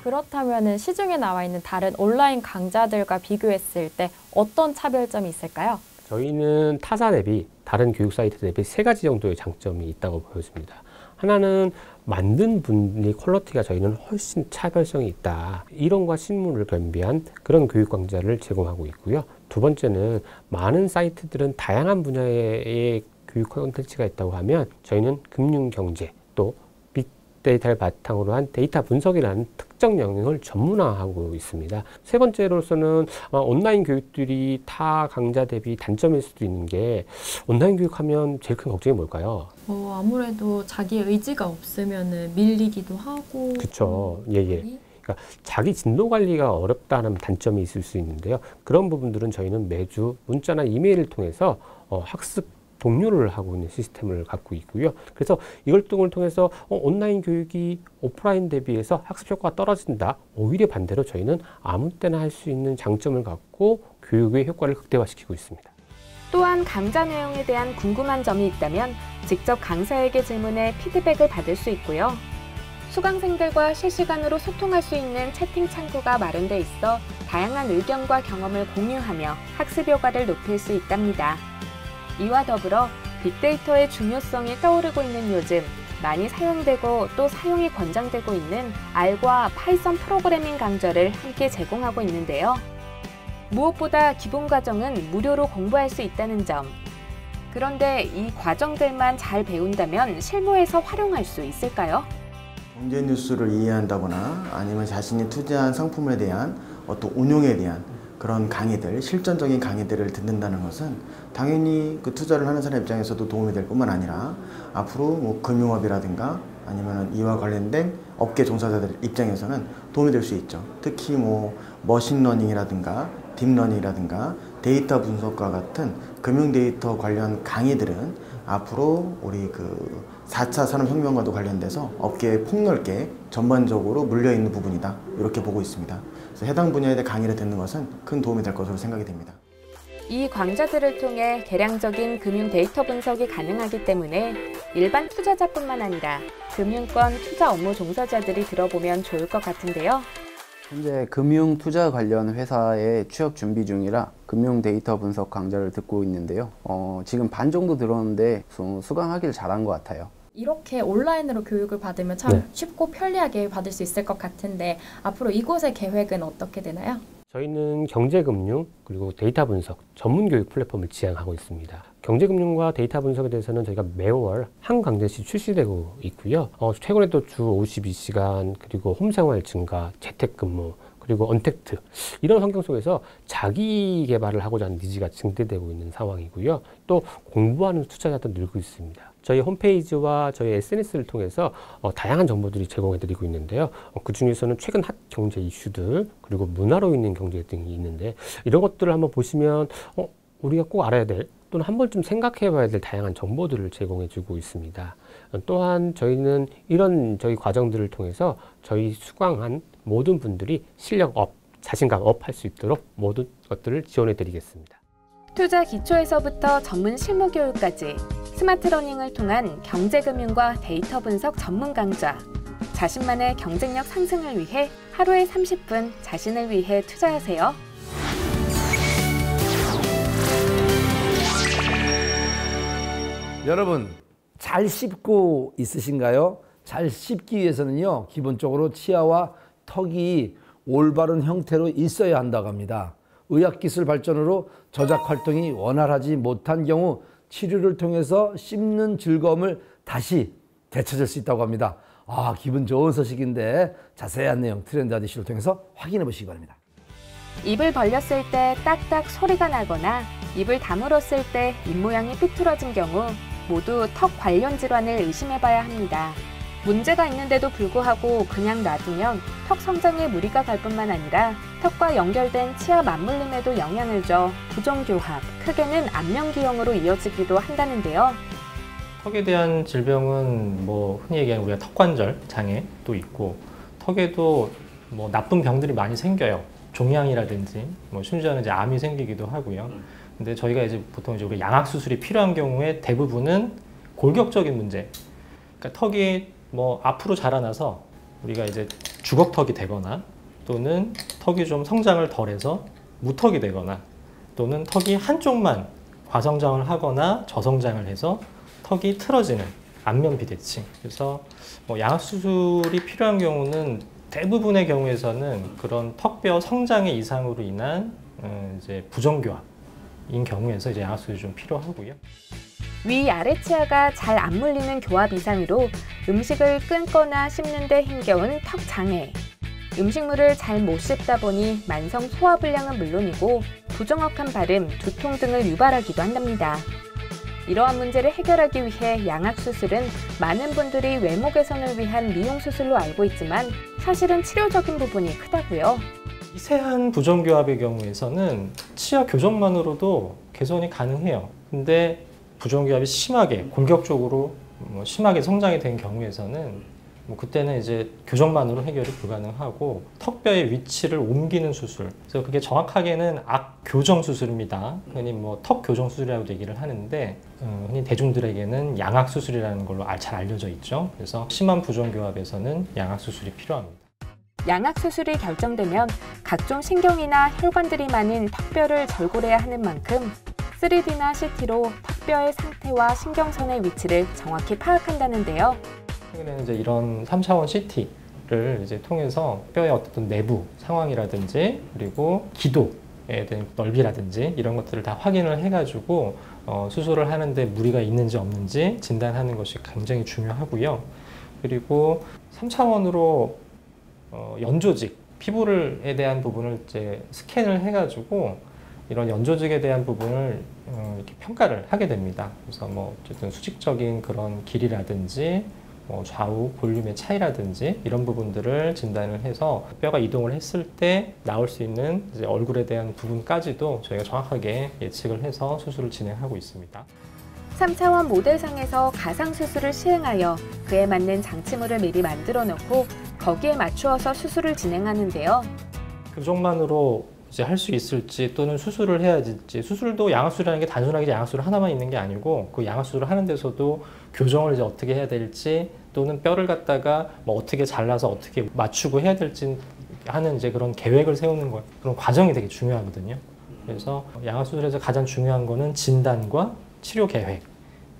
Speaker 4: 그렇다면 시중에 나와 있는 다른 온라인 강좌들과 비교했을 때 어떤 차별점이 있을까요?
Speaker 16: 저희는 타사 대비 다른 교육 사이트 대비 3가지 정도의 장점이 있다고 보여집니다. 하나는 만든 분의 퀄리티가 저희는 훨씬 차별성이 있다. 이론과 실무를 겸비한 그런 교육 강좌를 제공하고 있고요. 두 번째는 많은 사이트들은 다양한 분야의 교육 콘텐츠가 있다고 하면 저희는 금융 경제 또 빅데이터를 바탕으로 한 데이터 분석이라는 특정 영역을 전문화하고 있습니다. 세 번째로서는 온라인 교육들이 타 강좌 대비 단점일 수도 있는 게 온라인 교육하면 제일 큰 걱정이 뭘까요?
Speaker 15: 아무래도 자기의 의지가 없으면 밀리기도 하고.
Speaker 16: 그렇죠. 그러니까 자기 진도 관리가 어렵다는 단점이 있을 수 있는데요. 그런 부분들은 저희는 매주 문자나 이메일을 통해서 학습 동료를 하고 있는 시스템을 갖고 있고요. 그래서 이걸 통해서 온라인 교육이 오프라인 대비해서 학습 효과가 떨어진다. 오히려 반대로 저희는 아무 때나 할 수 있는 장점을 갖고 교육의 효과를 극대화시키고 있습니다.
Speaker 2: 또한 강좌 내용에 대한 궁금한 점이 있다면 직접 강사에게 질문해 피드백을 받을 수 있고요. 수강생들과 실시간으로 소통할 수 있는 채팅 창구가 마련돼 있어 다양한 의견과 경험을 공유하며 학습 효과를 높일 수 있답니다. 이와 더불어 빅데이터의 중요성이 떠오르고 있는 요즘 많이 사용되고 또 사용이 권장되고 있는 R과 파이썬 프로그래밍 강좌를 함께 제공하고 있는데요. 무엇보다 기본 과정은 무료로 공부할 수 있다는 점. 그런데 이 과정들만 잘 배운다면 실무에서 활용할 수 있을까요?
Speaker 17: 경제 뉴스를 이해한다거나 아니면 자신이 투자한 상품에 대한 어떤 운용에 대한 그런 강의들, 실전적인 강의들을 듣는다는 것은 당연히 그 투자를 하는 사람 입장에서도 도움이 될 뿐만 아니라 앞으로 뭐 금융업이라든가 아니면 이와 관련된 업계 종사자들 입장에서는 도움이 될 수 있죠. 특히 뭐 머신러닝이라든가 딥러닝이라든가 데이터 분석과 같은 금융 데이터 관련 강의들은 앞으로 우리 그 4차 산업혁명과도 관련돼서 업계에 폭넓게 전반적으로 물려있는 부분이다. 이렇게 보고 있습니다. 그래서 해당 분야에 대해 강의를 듣는 것은 큰 도움이 될 것으로 생각이 됩니다.
Speaker 2: 이 강좌들을 통해 개량적인 금융 데이터 분석이 가능하기 때문에 일반 투자자뿐만 아니라 금융권 투자 업무 종사자들이 들어보면 좋을 것 같은데요.
Speaker 18: 현재 금융 투자 관련 회사에 취업 준비 중이라 금융 데이터 분석 강좌를 듣고 있는데요. 지금 반 정도 들었는데 수강하길 잘한 것 같아요.
Speaker 4: 이렇게 온라인으로 교육을 받으면 참 쉽고 편리하게 받을 수 있을 것 같은데 앞으로 이곳의 계획은 어떻게 되나요?
Speaker 16: 저희는 경제금융 그리고 데이터 분석 전문 교육 플랫폼을 지향하고 있습니다. 경제금융과 데이터 분석에 대해서는 저희가 매월 한 강좌씩 출시되고 있고요. 최근에도 주 52시간 그리고 홈생활 증가, 재택근무 그리고 언택트 이런 환경 속에서 자기 개발을 하고자 하는 니즈가 증대되고 있는 상황이고요. 또 공부하는 투자자도 늘고 있습니다. 저희 홈페이지와 저희 SNS를 통해서 다양한 정보들이 제공해드리고 있는데요. 그 중에서는 최근 핫 경제 이슈들 그리고 문화로 있는 경제 등이 있는데 이런 것들을 한번 보시면 우리가 꼭 알아야 될 또는 한 번쯤 생각해 봐야 될 다양한 정보들을 제공해주고 있습니다. 또한 저희는 이런 저희 과정들을 통해서 저희 수강한 모든 분들이 실력 업, 자신감 업 할 수 있도록 모든 것들을 지원해 드리겠습니다.
Speaker 2: 투자 기초에서부터 전문 실무 교육까지 스마트 러닝을 통한 경제금융과 데이터 분석 전문 강좌. 자신만의 경쟁력 상승을 위해 하루에 30분 자신을 위해 투자하세요.
Speaker 1: 여러분, 잘 씹고 있으신가요? 잘 씹기 위해서는요, 기본적으로 치아와 턱이 올바른 형태로 있어야 한다고 합니다. 의학기술 발전으로 저작 활동이 원활하지 못한 경우 치료를 통해서 씹는 즐거움을 다시 되찾을 수 있다고 합니다. 기분 좋은 소식인데 자세한 내용 트렌드 아디쇼를 통해서 확인해 보시기 바랍니다.
Speaker 2: 입을 벌렸을 때 딱딱 소리가 나거나 입을 다물었을 때 입모양이 삐뚤어진 경우 모두 턱 관련 질환을 의심해 봐야 합니다. 문제가 있는데도 불구하고 그냥 놔두면 턱 성장에 무리가 갈 뿐만 아니라 턱과 연결된 치아 맞물림에도 영향을 줘 부종교합, 크게는 안면기형으로 이어지기도 한다는데요.
Speaker 19: 턱에 대한 질병은 흔히 얘기하는 우리가 턱관절 장애도 있고 턱에도 나쁜 병들이 많이 생겨요. 종양이라든지 심지어는 이제 암이 생기기도 하고요. 근데 저희가 보통 우리 양악 수술이 필요한 경우에 대부분은 골격적인 문제. 그러니까 턱이 앞으로 자라나서 우리가 이제 주걱턱이 되거나 또는 턱이 좀 성장을 덜해서 무턱이 되거나 또는 턱이 한쪽만 과성장을 하거나 저성장을 해서 턱이 틀어지는 안면 비대칭. 그래서 양악 수술이 필요한 경우는 대부분의 경우에서는 그런 턱뼈 성장의 이상으로 인한 이제 부정교합인 경우에서 이제 양악 수술이 좀 필요하고요.
Speaker 2: 위 아래 치아가 잘 안 물리는 교합 이상으로 음식을 끊거나 씹는 데 힘겨운 턱 장애. 음식물을 잘 못 씹다 보니 만성 소화불량은 물론이고 부정확한 발음, 두통 등을 유발하기도 한답니다. 이러한 문제를 해결하기 위해 양악 수술은 많은 분들이 외모 개선을 위한 미용 수술로 알고 있지만 사실은 치료적인 부분이 크다고요.
Speaker 19: 미세한 부정교합의 경우에서는 치아 교정만으로도 개선이 가능해요. 근데 부정교합이 심하게 공격적으로 심하게 성장이 된 경우에서는 그때는 이제 교정만으로 해결이 불가능하고 턱뼈의 위치를 옮기는 수술. 그래서 그게 정확하게는 악교정 수술입니다. 흔히 턱 교정 수술이라고 얘기를 하는데 흔히 대중들에게는 양악 수술이라는 걸로 잘 알려져 있죠. 그래서 심한 부정교합에서는 양악 수술이 필요합니다.
Speaker 2: 양악 수술이 결정되면 각종 신경이나 혈관들이 많은 턱뼈를 절골해야 하는 만큼 3D나 CT로 턱뼈의 상태와 신경선의 위치를 정확히 파악한다는데요.
Speaker 19: 최근에는 이제 이런 3차원 CT를 이제 통해서 뼈의 어떤 내부 상황이라든지 그리고 기도에 대한 넓이라든지 이런 것들을 다 확인을 해가지고 수술을 하는데 무리가 있는지 없는지 진단하는 것이 굉장히 중요하고요. 그리고 3차원으로 연조직, 피부에 대한 부분을 이제 스캔을 해가지고 이런 연조직에 대한 부분을 이렇게 평가를 하게 됩니다. 그래서 어쨌든 수직적인 그런 길이라든지 좌우 볼륨의 차이라든지 이런 부분들을 진단을 해서 뼈가 이동을 했을 때 나올 수 있는 이제 얼굴에 대한 부분까지도 저희가 정확하게 예측을 해서 수술을 진행하고 있습니다.
Speaker 2: 3차원 모델상에서 가상수술을 시행하여 그에 맞는 장치물을 미리 만들어 놓고 거기에 맞추어서 수술을 진행하는데요.
Speaker 19: 교정만으로 이제 할 수 있을지 또는 수술을 해야 될지, 수술도 양악수술이라는 게 단순하게 양악수술 하나만 있는 게 아니고 그 양악수술을 하는 데서도 교정을 이제 어떻게 해야 될지 또는 뼈를 갖다가 어떻게 잘라서 어떻게 맞추고 해야 될지 하는 이제 그런 계획을 세우는 거, 그런 과정이 되게 중요하거든요. 그래서 양악 수술에서 가장 중요한 거는 진단과 치료 계획.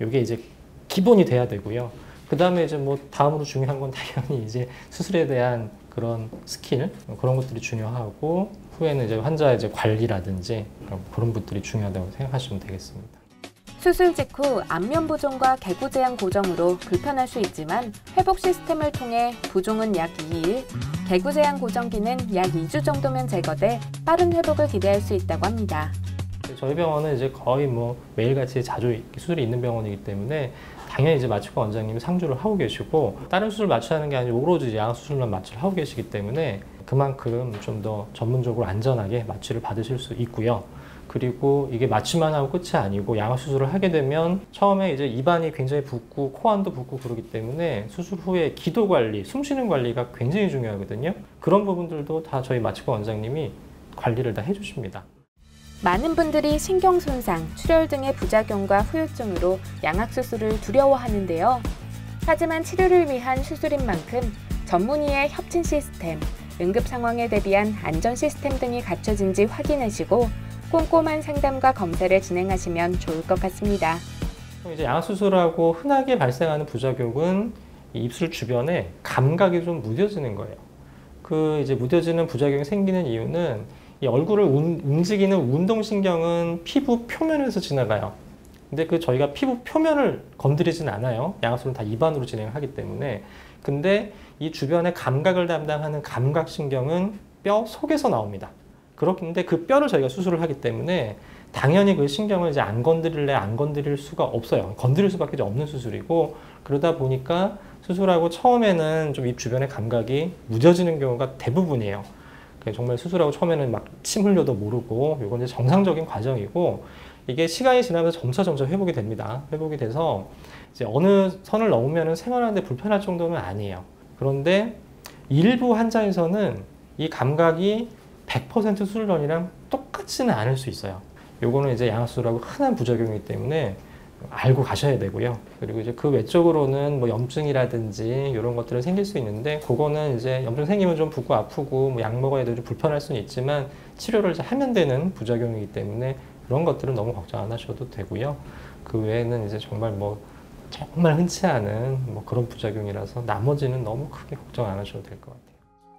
Speaker 19: 이게 이제 기본이 돼야 되고요. 그 다음에 이제 뭐 다음으로 중요한 건 당연히 이제 수술에 대한 그런 스킬, 그런 것들이 중요하고, 후에는 이제 환자의 이제 관리라든지 그런 것들이 중요하다고 생각하시면 되겠습니다.
Speaker 2: 수술 직후 안면 부종과 개구 제한 고정으로 불편할 수 있지만 회복 시스템을 통해 부종은 약 2일, 개구 제한 고정기는 약 2주 정도면 제거돼 빠른 회복을 기대할 수 있다고 합니다.
Speaker 19: 저희 병원은 이제 거의 뭐 매일같이 자주 수술이 있는 병원이기 때문에 당연히 이제 마취과 원장님이 상주를 하고 계시고, 다른 수술 마취하는 게 아니라 오로지 양악 수술만 마취를 하고 계시기 때문에 그만큼 좀 더 전문적으로 안전하게 마취를 받으실 수 있고요. 그리고 이게 마취만 하고 끝이 아니고 양악 수술을 하게 되면 처음에 이제 입안이 굉장히 붓고 코안도 붓고 그러기 때문에 수술 후에 기도 관리, 숨 쉬는 관리가 굉장히 중요하거든요. 그런 부분들도 다 저희 마취과 원장님이 관리를 다 해주십니다.
Speaker 2: 많은 분들이 신경 손상, 출혈 등의 부작용과 후유증으로 양악 수술을 두려워하는데요. 하지만 치료를 위한 수술인 만큼 전문의의 협진 시스템, 응급 상황에 대비한 안전 시스템 등이 갖춰진지 확인하시고 꼼꼼한 상담과 검사를 진행하시면 좋을 것 같습니다.
Speaker 19: 이제 양악 수술하고 흔하게 발생하는 부작용은 이 입술 주변에 감각이 좀 무뎌지는 거예요. 그 이제 무뎌지는 부작용이 생기는 이유는 이 얼굴을 움직이는 운동신경은 피부 표면에서 지나가요. 근데 저희가 피부 표면을 건드리진 않아요. 양악 수술은 다 입안으로 진행하기 때문에. 근데 이 주변의 감각을 담당하는 감각신경은 뼈 속에서 나옵니다. 그렇긴데 그 뼈를 저희가 수술을 하기 때문에 당연히 그 신경을 이제 안 건드릴 수가 없어요. 건드릴 수밖에 없는 수술이고, 그러다 보니까 수술하고 처음에는 좀 입 주변의 감각이 무뎌지는 경우가 대부분이에요. 정말 수술하고 처음에는 막 침 흘려도 모르고, 이건 이제 정상적인 과정이고, 이게 시간이 지나면서 점차 회복이 됩니다. 회복이 돼서 이제 어느 선을 넘으면 생활하는데 불편할 정도는 아니에요. 그런데 일부 환자에서는 이 감각이 100% 수술 전이랑 똑같지는 않을 수 있어요. 요거는 이제 양악 수술하고 흔한 부작용이기 때문에 알고 가셔야 되고요. 그리고 이제 그 외적으로는 뭐 염증이라든지 이런 것들은 생길 수 있는데, 그거는 이제 염증 생기면 좀 붓고 아프고 뭐 약 먹어야 되고 불편할 수는 있지만 치료를 이제 하면 되는 부작용이기 때문에 그런 것들은 너무 걱정 안 하셔도 되고요. 그 외에는 이제 정말 흔치 않은 그런 부작용이라서 나머지는 너무 크게 걱정 안 하셔도 될 것 같아요.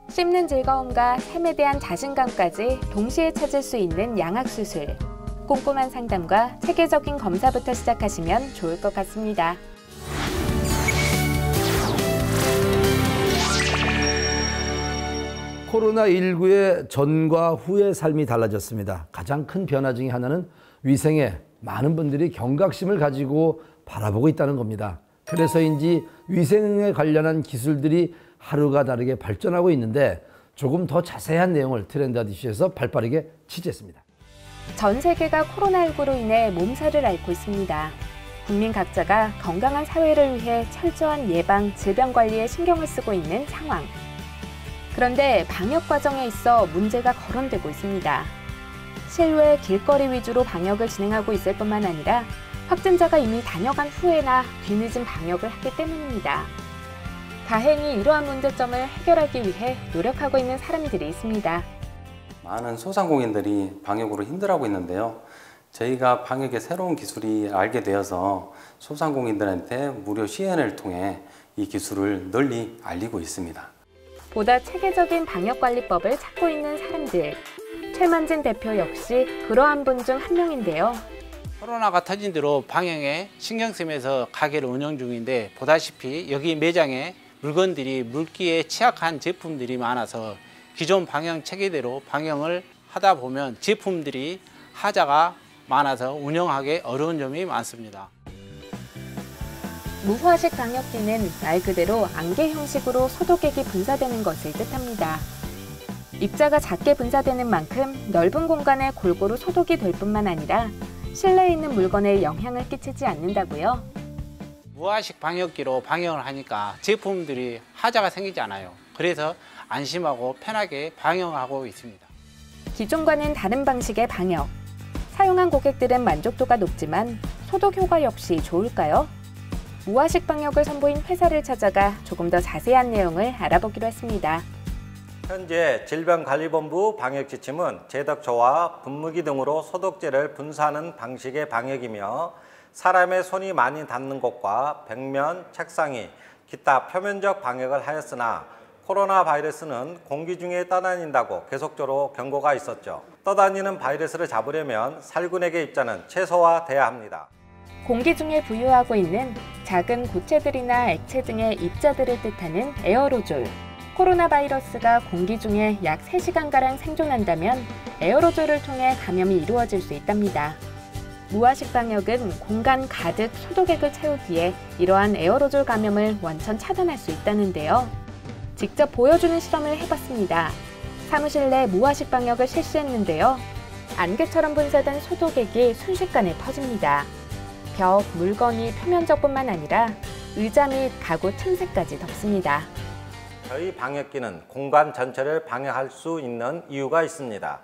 Speaker 2: 씹는 즐거움과 삶에 대한 자신감까지 동시에 찾을 수 있는 양악 수술. 꼼꼼한 상담과 체계적인 검사부터 시작하시면 좋을 것 같습니다.
Speaker 1: 코로나19의 전과 후의 삶이 달라졌습니다. 가장 큰 변화 중에 하나는 위생에 많은 분들이 경각심을 가지고 바라보고 있다는 겁니다. 그래서인지 위생에 관련한 기술들이 하루가 다르게 발전하고 있는데, 조금 더 자세한 내용을 트렌드아디슈에서 발빠르게 취재했습니다.
Speaker 2: 전 세계가 코로나19로 인해 몸살을 앓고 있습니다. 국민 각자가 건강한 사회를 위해 철저한 예방, 질병 관리에 신경을 쓰고 있는 상황. 그런데 방역 과정에 있어 문제가 거론되고 있습니다. 실외, 길거리 위주로 방역을 진행하고 있을 뿐만 아니라 확진자가 이미 다녀간 후에나 뒤늦은 방역을 하기 때문입니다. 다행히 이러한 문제점을 해결하기 위해 노력하고 있는 사람들이 있습니다.
Speaker 20: 많은 소상공인들이 방역으로 힘들어하고 있는데요. 저희가 방역의 새로운 기술이 알게 되어서 소상공인들한테 무료 시연을 통해 이 기술을 널리 알리고 있습니다.
Speaker 2: 보다 체계적인 방역관리법을 찾고 있는 사람들. 최만진 대표 역시 그러한 분 중 한 명인데요.
Speaker 21: 코로나가 터진 뒤로 방역에 신경 쓰면서 가게를 운영 중인데, 보다시피 여기 매장에 물건들이 물기에 취약한 제품들이 많아서 기존 방역 체계대로 방역을 하다 보면 제품들이 하자가 많아서 운영하기 어려운 점이 많습니다.
Speaker 2: 무화식 방역기는 말 그대로 안개 형식으로 소독액이 분사되는 것을 뜻합니다. 입자가 작게 분사되는 만큼 넓은 공간에 골고루 소독이 될 뿐만 아니라 실내에 있는 물건에 영향을 끼치지 않는다고요.
Speaker 21: 무화식 방역기로 방역을 하니까 제품들이 하자가 생기지 않아요. 그래서 안심하고 편하게 방역하고 있습니다.
Speaker 2: 기존과는 다른 방식의 방역. 사용한 고객들은 만족도가 높지만 소독 효과 역시 좋을까요? 무화식 방역을 선보인 회사를 찾아가 조금 더 자세한 내용을 알아보기로 했습니다.
Speaker 3: 현재 질병관리본부 방역지침은 제덕초와 분무기 등으로 소독제를 분사하는 방식의 방역이며 사람의 손이 많이 닿는 곳과 벽면, 책상이 기타 표면적 방역을 하였으나 코로나 바이러스는 공기 중에 떠다닌다고 계속적으로 경고가 있었죠. 떠다니는 바이러스를 잡으려면 살균액의 입자는 최소화돼야 합니다.
Speaker 2: 공기 중에 부유하고 있는 작은 고체들이나 액체 등의 입자들을 뜻하는 에어로졸. 코로나 바이러스가 공기 중에 약 3시간가량 생존한다면 에어로졸을 통해 감염이 이루어질 수 있답니다. 무화식 방역은 공간 가득 소독액을 채우기에 이러한 에어로졸 감염을 원천 차단할 수 있다는데요. 직접 보여주는 실험을 해봤습니다. 사무실 내 무화식 방역을 실시했는데요. 안개처럼 분사된 소독액이 순식간에 퍼집니다. 벽, 물건이 표면적뿐만 아니라 의자 및 가구 틈새까지 덮습니다.
Speaker 3: 저희 방역기는 공간 전체를 방역할 수 있는 이유가 있습니다.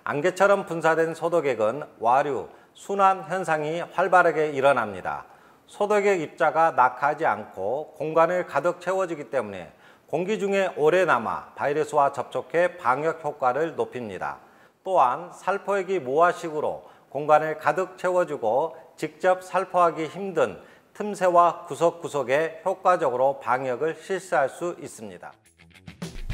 Speaker 3: 안개처럼 분사된 소독액은 와류, 순환 현상이 활발하게 일어납니다. 소독액 입자가 낙하하지 않고 공간을 가득 채워주기 때문에 공기 중에 오래 남아 바이러스와 접촉해 방역 효과를 높입니다. 또한 살포액이 무화식으로 공간을 가득 채워주고 직접 살포하기 힘든 틈새와 구석구석에 효과적으로 방역을 실시할 수 있습니다.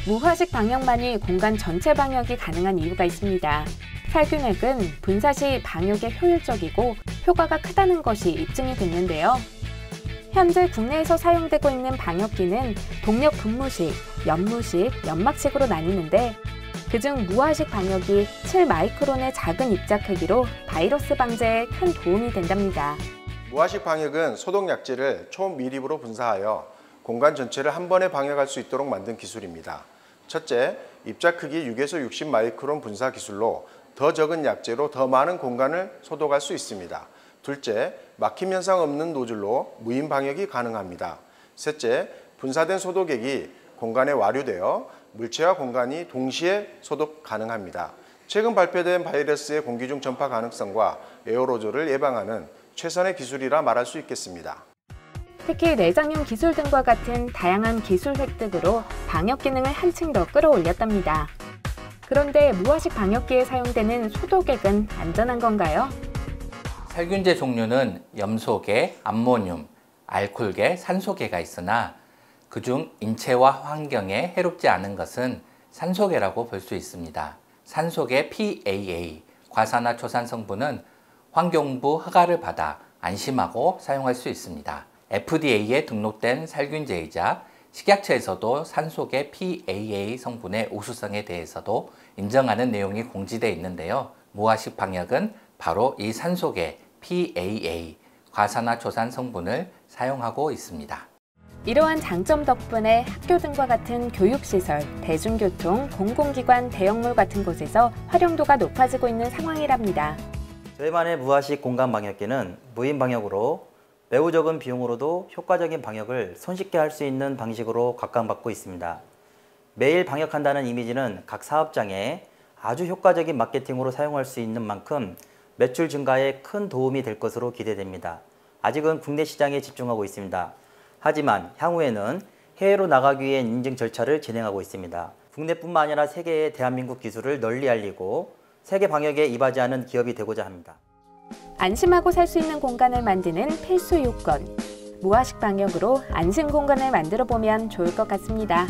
Speaker 2: 무화식 방역만이 공간 전체 방역이 가능한 이유가 있습니다. 살균액은 분사 시 방역에 효율적이고 효과가 크다는 것이 입증이 됐는데요. 현재 국내에서 사용되고 있는 방역기는 동력 분무식, 연무식, 연막식으로 나뉘는데 그중 무화식 방역이 7마이크론의 작은 입자 크기로 바이러스 방제에 큰 도움이 된답니다.
Speaker 22: 무화식 방역은 소독약재를 초미립으로 분사하여 공간 전체를 한 번에 방역할 수 있도록 만든 기술입니다. 첫째, 입자 크기 6에서 60마이크론 분사 기술로 더 적은 약재로 더 많은 공간을 소독할 수 있습니다. 둘째, 막힘 현상 없는 노즐로 무인 방역이 가능합니다. 셋째, 분사된 소독액이 공간에 와류되어 물체와 공간이 동시에 소독 가능합니다. 최근 발표된 바이러스의 공기 중 전파 가능성과 에어로졸을 예방하는 최선의 기술이라 말할 수 있겠습니다.
Speaker 2: 특히 내장형 기술 등과 같은 다양한 기술 획득으로 방역 기능을 한층 더 끌어올렸답니다. 그런데 무화식 방역기에 사용되는 소독액은 안전한 건가요?
Speaker 23: 살균제 종류는 염소계, 암모늄, 알코올계, 산소계가 있으나 그중 인체와 환경에 해롭지 않은 것은 산소계라고 볼 수 있습니다. 산소계 PAA, 과산화초산 성분은 환경부 허가를 받아 안심하고 사용할 수 있습니다. FDA에 등록된 살균제이자 식약처에서도 산소계 PAA 성분의 우수성에 대해서도 인정하는 내용이 공지되어 있는데요. 무화식 방역은 바로 이 산소계 PAA, 과산화초산 성분을 사용하고 있습니다.
Speaker 2: 이러한 장점 덕분에 학교 등과 같은 교육시설, 대중교통, 공공기관, 대형몰 같은 곳에서 활용도가 높아지고 있는 상황이랍니다.
Speaker 24: 저희만의 무화식 공간 방역기는 무인 방역으로 매우 적은 비용으로도 효과적인 방역을 손쉽게 할 수 있는 방식으로 각광받고 있습니다. 매일 방역한다는 이미지는 각 사업장에 아주 효과적인 마케팅으로 사용할 수 있는 만큼 매출 증가에 큰 도움이 될 것으로 기대됩니다. 아직은 국내 시장에 집중하고 있습니다. 하지만 향후에는 해외로 나가기 위한 인증 절차를 진행하고 있습니다. 국내뿐만 아니라 세계의 대한민국 기술을 널리 알리고 세계 방역에 이바지하는 기업이 되고자 합니다.
Speaker 2: 안심하고 살 수 있는 공간을 만드는 필수 요건. 무화식 방역으로 안심 공간을 만들어 보면 좋을 것 같습니다.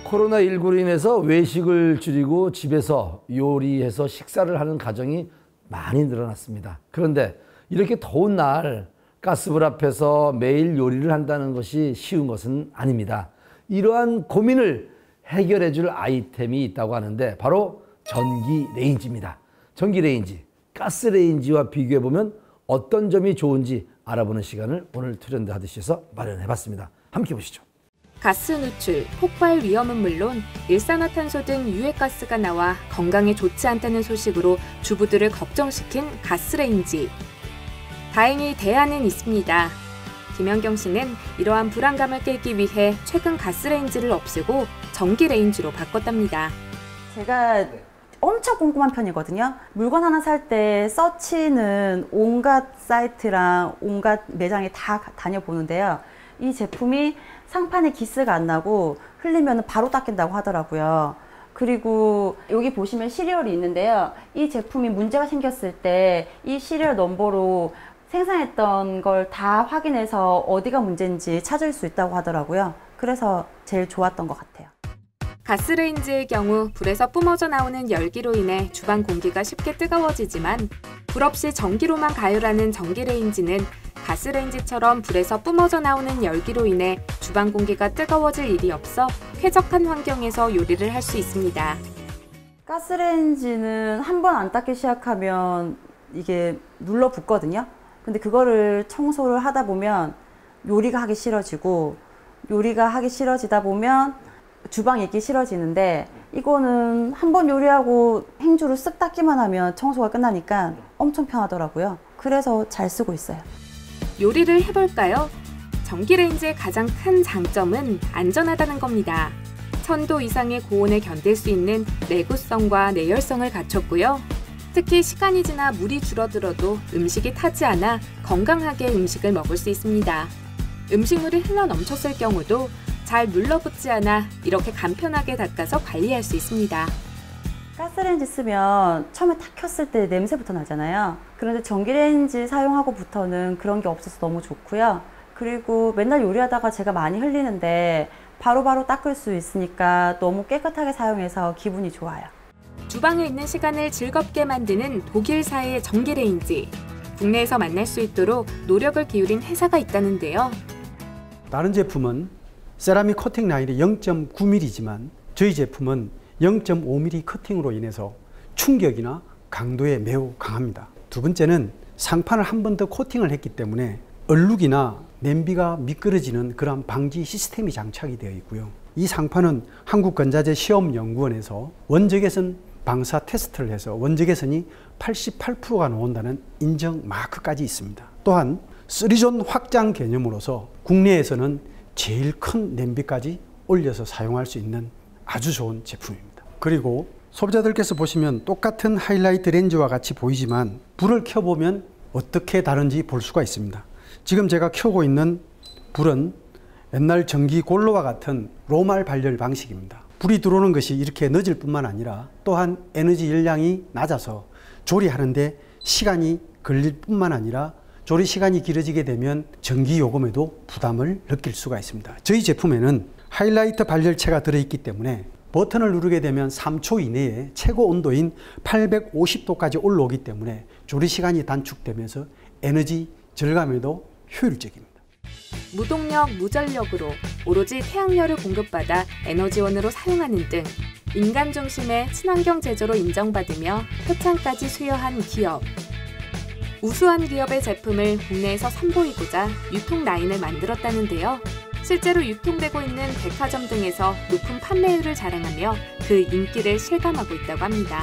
Speaker 1: 코로나19로 인해서 외식을 줄이고 집에서 요리해서 식사를 하는 가정이 많이 늘어났습니다. 그런데 이렇게 더운 날 가스불 앞에서 매일 요리를 한다는 것이 쉬운 것은 아닙니다. 이러한 고민을 해결해 줄 아이템이 있다고 하는데 바로 전기레인지입니다. 전기레인지, 가스레인지와 비교해 보면 어떤 점이 좋은지 알아보는 시간을 오늘 트렌드 하듯이에서 마련해 봤습니다. 함께 보시죠.
Speaker 2: 가스 누출, 폭발 위험은 물론 일산화탄소 등 유해가스가 나와 건강에 좋지 않다는 소식으로 주부들을 걱정시킨 가스레인지. 다행히 대안은 있습니다. 김연경 씨는 이러한 불안감을 깨기 위해 최근 가스레인지를 없애고 전기레인지로 바꿨답니다.
Speaker 25: 제가
Speaker 5: 엄청 꼼꼼한 편이거든요. 물건 하나 살 때 서치는 온갖 사이트랑 온갖 매장에 다 다녀보는데요. 이 제품이 상판에 기스가 안 나고 흘리면 바로 닦인다고 하더라고요. 그리고 여기 보시면 시리얼이 있는데요. 이 제품이 문제가 생겼을 때 이 시리얼 넘버로 생산했던 걸 다 확인해서 어디가 문제인지 찾을 수 있다고 하더라고요. 그래서 제일 좋았던 것 같아요.
Speaker 2: 가스레인지의 경우 불에서 뿜어져 나오는 열기로 인해 주방 공기가 쉽게 뜨거워지지만 불 없이 전기로만 가열하는 전기레인지는 가스레인지처럼 불에서 뿜어져 나오는 열기로 인해 주방 공기가 뜨거워질 일이 없어 쾌적한 환경에서 요리를 할 수 있습니다.
Speaker 5: 가스레인지는 한 번 안 닦기 시작하면 이게 눌러붙거든요. 근데 그거를 청소를 하다 보면 요리가 하기 싫어지고, 요리가 하기 싫어지다 보면 주방 있기 싫어지는데, 이거는 한 번 요리하고 행주로 쓱 닦기만 하면 청소가 끝나니까 엄청 편하더라고요. 그래서 잘 쓰고 있어요.
Speaker 2: 요리를 해볼까요? 전기레인지의 가장 큰 장점은 안전하다는 겁니다. 1000도 이상의 고온에 견딜 수 있는 내구성과 내열성을 갖췄고요. 특히 시간이 지나 물이 줄어들어도 음식이 타지 않아 건강하게 음식을 먹을 수 있습니다. 음식물이 흘러 넘쳤을 경우도 잘 눌러붙지 않아 이렇게 간편하게 닦아서 관리할 수 있습니다.
Speaker 5: 가스레인지 쓰면 처음에 탁 켰을 때 냄새부터 나잖아요. 그런데 전기레인지 사용하고부터는 그런 게 없어서 너무 좋고요. 그리고 맨날 요리하다가 제가 많이 흘리는데 바로바로 닦을 수 있으니까 너무 깨끗하게 사용해서 기분이 좋아요.
Speaker 2: 주방에 있는 시간을 즐겁게 만드는 독일사의 전기레인지. 국내에서 만날 수 있도록 노력을 기울인 회사가 있다는데요.
Speaker 6: 다른 제품은 세라믹 코팅 라인이 0.9mm지만 저희 제품은 0.5mm 커팅으로 인해서 충격이나 강도에 매우 강합니다. 두 번째는 상판을 한 번 더 코팅을 했기 때문에 얼룩이나 냄비가 미끄러지는 그런 방지 시스템이 장착이 되어 있고요. 이 상판은 한국건자재 시험연구원에서 원적외선 방사 테스트를 해서 원적외선이 88%가 나온다는 인정 마크까지 있습니다. 또한 3존 확장 개념으로서 국내에서는 제일 큰 냄비까지 올려서 사용할 수 있는 아주 좋은 제품입니다. 그리고 소비자들께서 보시면 똑같은 하이라이트 렌즈와 같이 보이지만 불을 켜보면 어떻게 다른지 볼 수가 있습니다. 지금 제가 켜고 있는 불은 옛날 전기 골로와 같은 로말 발열 방식입니다. 불이 들어오는 것이 이렇게 늦을 뿐만 아니라 또한 에너지 열량이 낮아서 조리하는데 시간이 걸릴 뿐만 아니라 조리 시간이 길어지게 되면 전기 요금에도 부담을 느낄 수가 있습니다. 저희 제품에는 하이라이트 발열체가 들어있기 때문에 버튼을 누르게 되면 3초 이내에 최고 온도인 850도까지 올라오기 때문에 조리 시간이 단축되면서 에너지 절감에도 효율적입니다.
Speaker 2: 무동력, 무전력으로 오로지 태양열을 공급받아 에너지원으로 사용하는 등 인간 중심의 친환경 제조로 인정받으며 표창까지 수여한 기업. 우수한 기업의 제품을 국내에서 선보이고자 유통 라인을 만들었다는데요. 실제로 유통되고 있는 백화점 등에서 높은 판매율을 자랑하며 그 인기를 실감하고 있다고 합니다.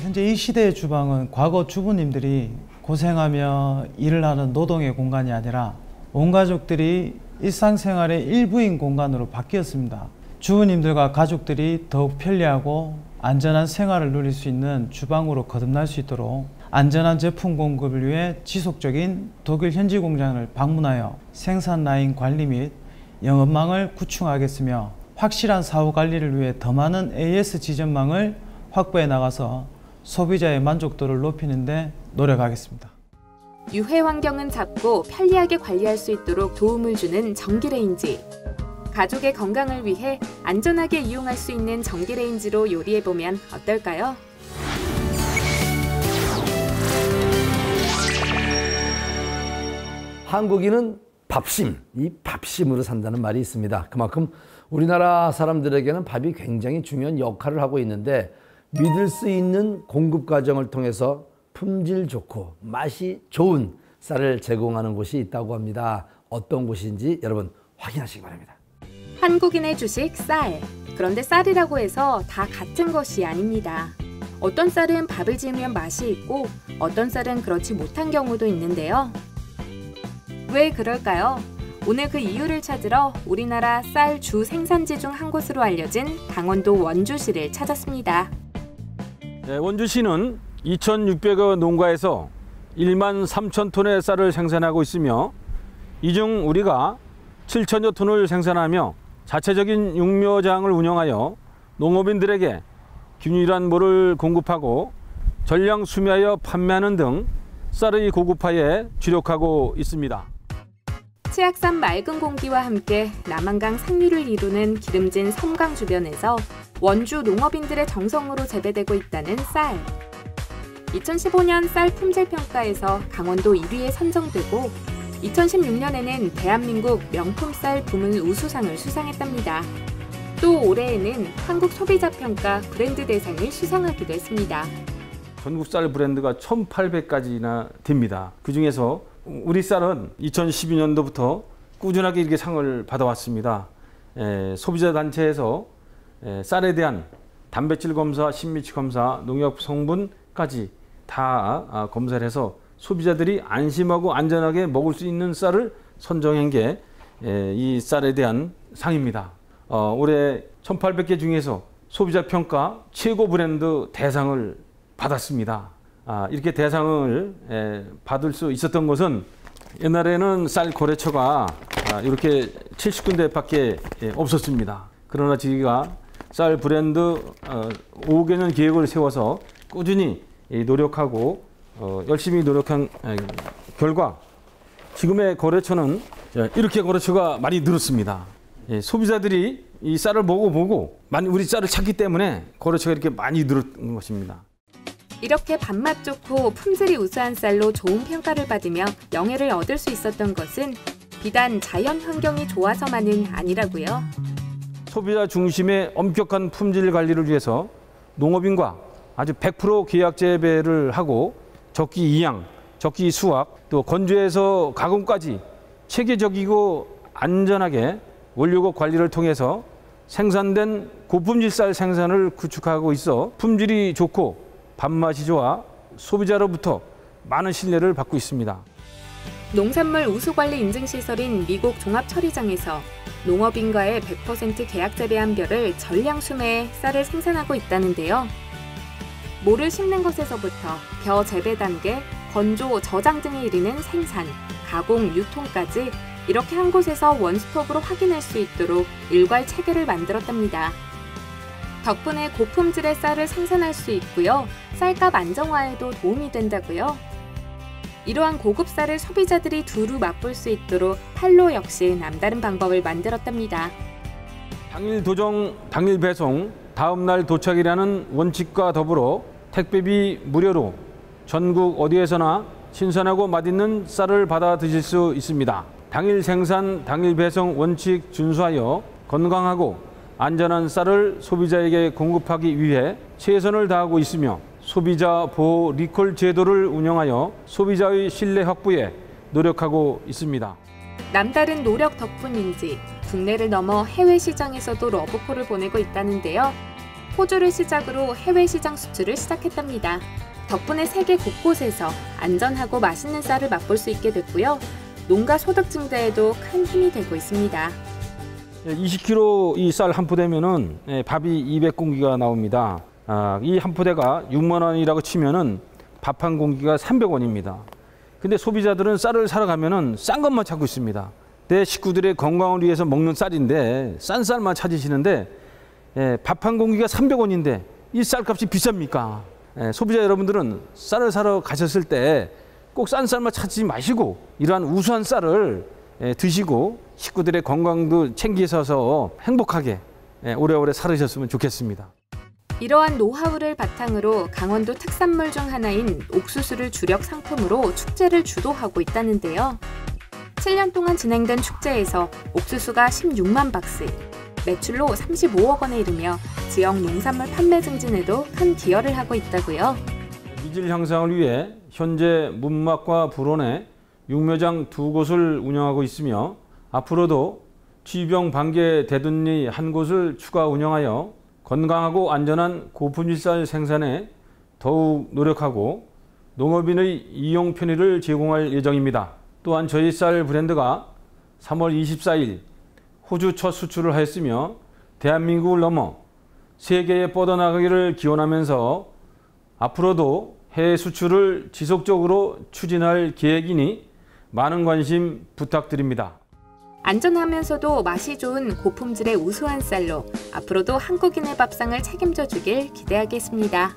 Speaker 9: 현재 이 시대의 주방은 과거 주부님들이 고생하며 일을 하는 노동의 공간이 아니라 온 가족들이 일상생활의 일부인 공간으로 바뀌었습니다. 주부님들과 가족들이 더욱 편리하고 안전한 생활을 누릴 수 있는 주방으로 거듭날 수 있도록 안전한 제품 공급을 위해 지속적인 독일 현지 공장을 방문하여 생산 라인 관리 및 영업망을 구축하겠으며 확실한 사후 관리를 위해 더 많은 AS 지점망을 확보해 나가서 소비자의 만족도를 높이는 데 노력하겠습니다.
Speaker 2: 유해 환경은 작고 편리하게 관리할 수 있도록 도움을 주는 전기레인지. 가족의 건강을 위해 안전하게 이용할 수 있는 전기레인지로 요리해보면 어떨까요?
Speaker 1: 한국인은 밥심, 이 밥심으로 산다는 말이 있습니다. 그만큼 우리나라 사람들에게는 밥이 굉장히 중요한 역할을 하고 있는데 믿을 수 있는 공급 과정을 통해서 품질 좋고 맛이 좋은 쌀을 제공하는 곳이 있다고 합니다. 어떤 곳인지 여러분 확인하시기 바랍니다.
Speaker 2: 한국인의 주식 쌀. 그런데 쌀이라고 해서 다 같은 것이 아닙니다. 어떤 쌀은 밥을 지으면 맛이 있고 어떤 쌀은 그렇지 못한 경우도 있는데요. 왜 그럴까요? 오늘 그 이유를 찾으러 우리나라 쌀 주 생산지 중 한 곳으로 알려진 강원도 원주시를 찾았습니다.
Speaker 7: 원주시는 2,600여 농가에서 1만 3천 톤의 쌀을 생산하고 있으며 이 중 우리가 7천여 톤을 생산하며 자체적인 육묘장을 운영하여 농업인들에게 균일한 모를 공급하고 전량 수매하여 판매하는 등 쌀의 고급화에 주력하고 있습니다.
Speaker 2: 치악산 맑은 공기와 함께 남한강 상류를 이루는 기름진 섬강 주변에서 원주 농업인들의 정성으로 재배되고 있다는 쌀. 2015년 쌀 품질 평가에서 강원도 1위에 선정되고 2016년에는 대한민국 명품 쌀 부문 우수상을 수상했답니다. 또 올해에는 한국 소비자 평가 브랜드 대상을 수상하기도 했습니다.
Speaker 7: 전국 쌀 브랜드가 1,800가지나 됩니다. 그중에서 우리 쌀은 2012년도부터 꾸준하게 이렇게 상을 받아왔습니다. 소비자 단체에서 쌀에 대한 단백질 검사, 신미치 검사, 농약 성분까지 다 검사를 해서 소비자들이 안심하고 안전하게 먹을 수 있는 쌀을 선정한 게 이 쌀에 대한 상입니다. 올해 1,800개 중에서 소비자 평가 최고 브랜드 대상을 받았습니다. 이렇게 대상을 받을 수 있었던 것은 옛날에는 쌀 거래처가 이렇게 70군데밖에 없었습니다. 그러나 저희가 쌀 브랜드 5개년 계획을 세워서 꾸준히 노력하고 열심히 노력한 결과 지금의 거래처는 이렇게 거래처가 많이 늘었습니다. 소비자들이 이 쌀을 먹어보고 많이 우리 쌀을 찾기 때문에 거래처가 이렇게 많이 늘었는 것입니다.
Speaker 2: 이렇게 밥맛 좋고 품질이 우수한 쌀로 좋은 평가를 받으며 영예를 얻을 수 있었던 것은 비단 자연 환경이 좋아서만은 아니라고요.
Speaker 7: 소비자 중심의 엄격한 품질 관리를 위해서 농업인과 아주 100% 계약 재배를 하고 적기 이양, 적기 수확, 또 건조해서 가공까지 체계적이고 안전하게 원료고 관리를 통해서 생산된 고품질 쌀 생산을 구축하고 있어 품질이 좋고 밥맛이 좋아 소비자로부터 많은 신뢰를 받고 있습니다.
Speaker 2: 농산물 우수관리 인증시설인 미국 종합처리장에서 농업인과의 100% 계약 재배한 벼를 전량 수매해 쌀을 생산하고 있다는데요. 모를 심는 것에서부터 벼 재배 단계, 건조, 저장 등에 이르는 생산, 가공, 유통까지 이렇게 한 곳에서 원스톱으로 확인할 수 있도록 일괄 체계를 만들었답니다. 덕분에 고품질의 쌀을 생산할 수 있고요. 쌀값 안정화에도 도움이 된다고요. 이러한 고급 쌀을 소비자들이 두루 맛볼 수 있도록 팔로 역시 남다른 방법을 만들었답니다.
Speaker 7: 당일 도정, 당일 배송, 다음 날 도착이라는 원칙과 더불어 택배비 무료로 전국 어디에서나 신선하고 맛있는 쌀을 받아 드실 수 있습니다. 당일 생산, 당일 배송 원칙 준수하여 건강하고 안전한 쌀을 소비자에게 공급하기 위해 최선을 다하고 있으며 소비자 보호 리콜 제도를 운영하여 소비자의 신뢰 확보에 노력하고 있습니다.
Speaker 2: 남다른 노력 덕분인지 국내를 넘어 해외 시장에서도 러브콜을 보내고 있다는데요. 호주를 시작으로 해외 시장 수출을 시작했답니다. 덕분에 세계 곳곳에서 안전하고 맛있는 쌀을 맛볼 수 있게 됐고요. 농가 소득 증대에도 큰 힘이 되고 있습니다.
Speaker 7: 20kg 이 쌀 한 포대면은 밥이 200공기가 나옵니다. 이 한 포대가 6만 원이라고 치면은 밥 한 공기가 300원입니다. 근데 소비자들은 쌀을 사러 가면은 싼 것만 찾고 있습니다. 내 식구들의 건강을 위해서 먹는 쌀인데 싼 쌀만 찾으시는데 밥 한 공기가 300원인데 이 쌀값이 비쌉니까? 소비자 여러분들은 쌀을 사러 가셨을 때 꼭 싼 쌀만 찾지 마시고 이러한 우수한 쌀을 드시고 식구들의 건강도 챙기셔서 행복하게 오래오래 살으셨으면 좋겠습니다.
Speaker 2: 이러한 노하우를 바탕으로 강원도 특산물 중 하나인 옥수수를 주력 상품으로 축제를 주도하고 있다는데요. 7년 동안 진행된 축제에서 옥수수가 16만 박스, 매출로 35억 원에 이르며 지역 농산물 판매 증진에도 큰 기여를 하고 있다고요.
Speaker 7: 미질 향상을 위해 현재 문막과 불원에 육묘장 2곳을 운영하고 있으며 앞으로도 쥐병 반개 대둔리 1곳을 추가 운영하여 건강하고 안전한 고품질 쌀 생산에 더욱 노력하고 농업인의 이용 편의를 제공할 예정입니다. 또한 저희 쌀 브랜드가 3월 24일 호주 첫 수출을 하였으며 대한민국을 넘어 세계에 뻗어나가기를 기원하면서 앞으로도 해외 수출을 지속적으로 추진할 계획이니 많은 관심 부탁드립니다.
Speaker 2: 안전하면서도 맛이 좋은 고품질의 우수한 쌀로 앞으로도 한국인의 밥상을 책임져 주길 기대하겠습니다.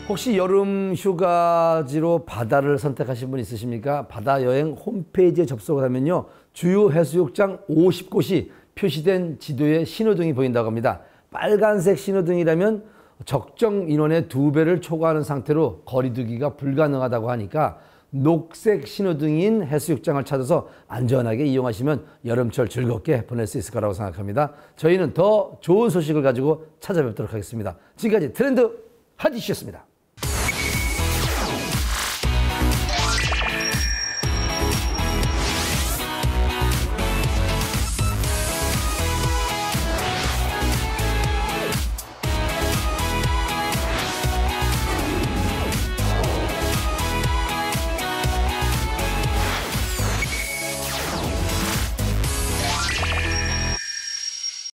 Speaker 1: 혹시 여름 휴가지로 바다를 선택하신 분 있으십니까? 바다 여행 홈페이지에 접속을 하면요, 주요 해수욕장 50곳이 표시된 지도에 신호등이 보인다고 합니다. 빨간색 신호등이라면 적정 인원의 2배를 초과하는 상태로 거리두기가 불가능하다고 하니까 녹색 신호등인 해수욕장을 찾아서 안전하게 이용하시면 여름철 즐겁게 보낼 수 있을 거라고 생각합니다. 저희는 더 좋은 소식을 가지고 찾아뵙도록 하겠습니다. 지금까지 트렌드 한 이슈였습니다.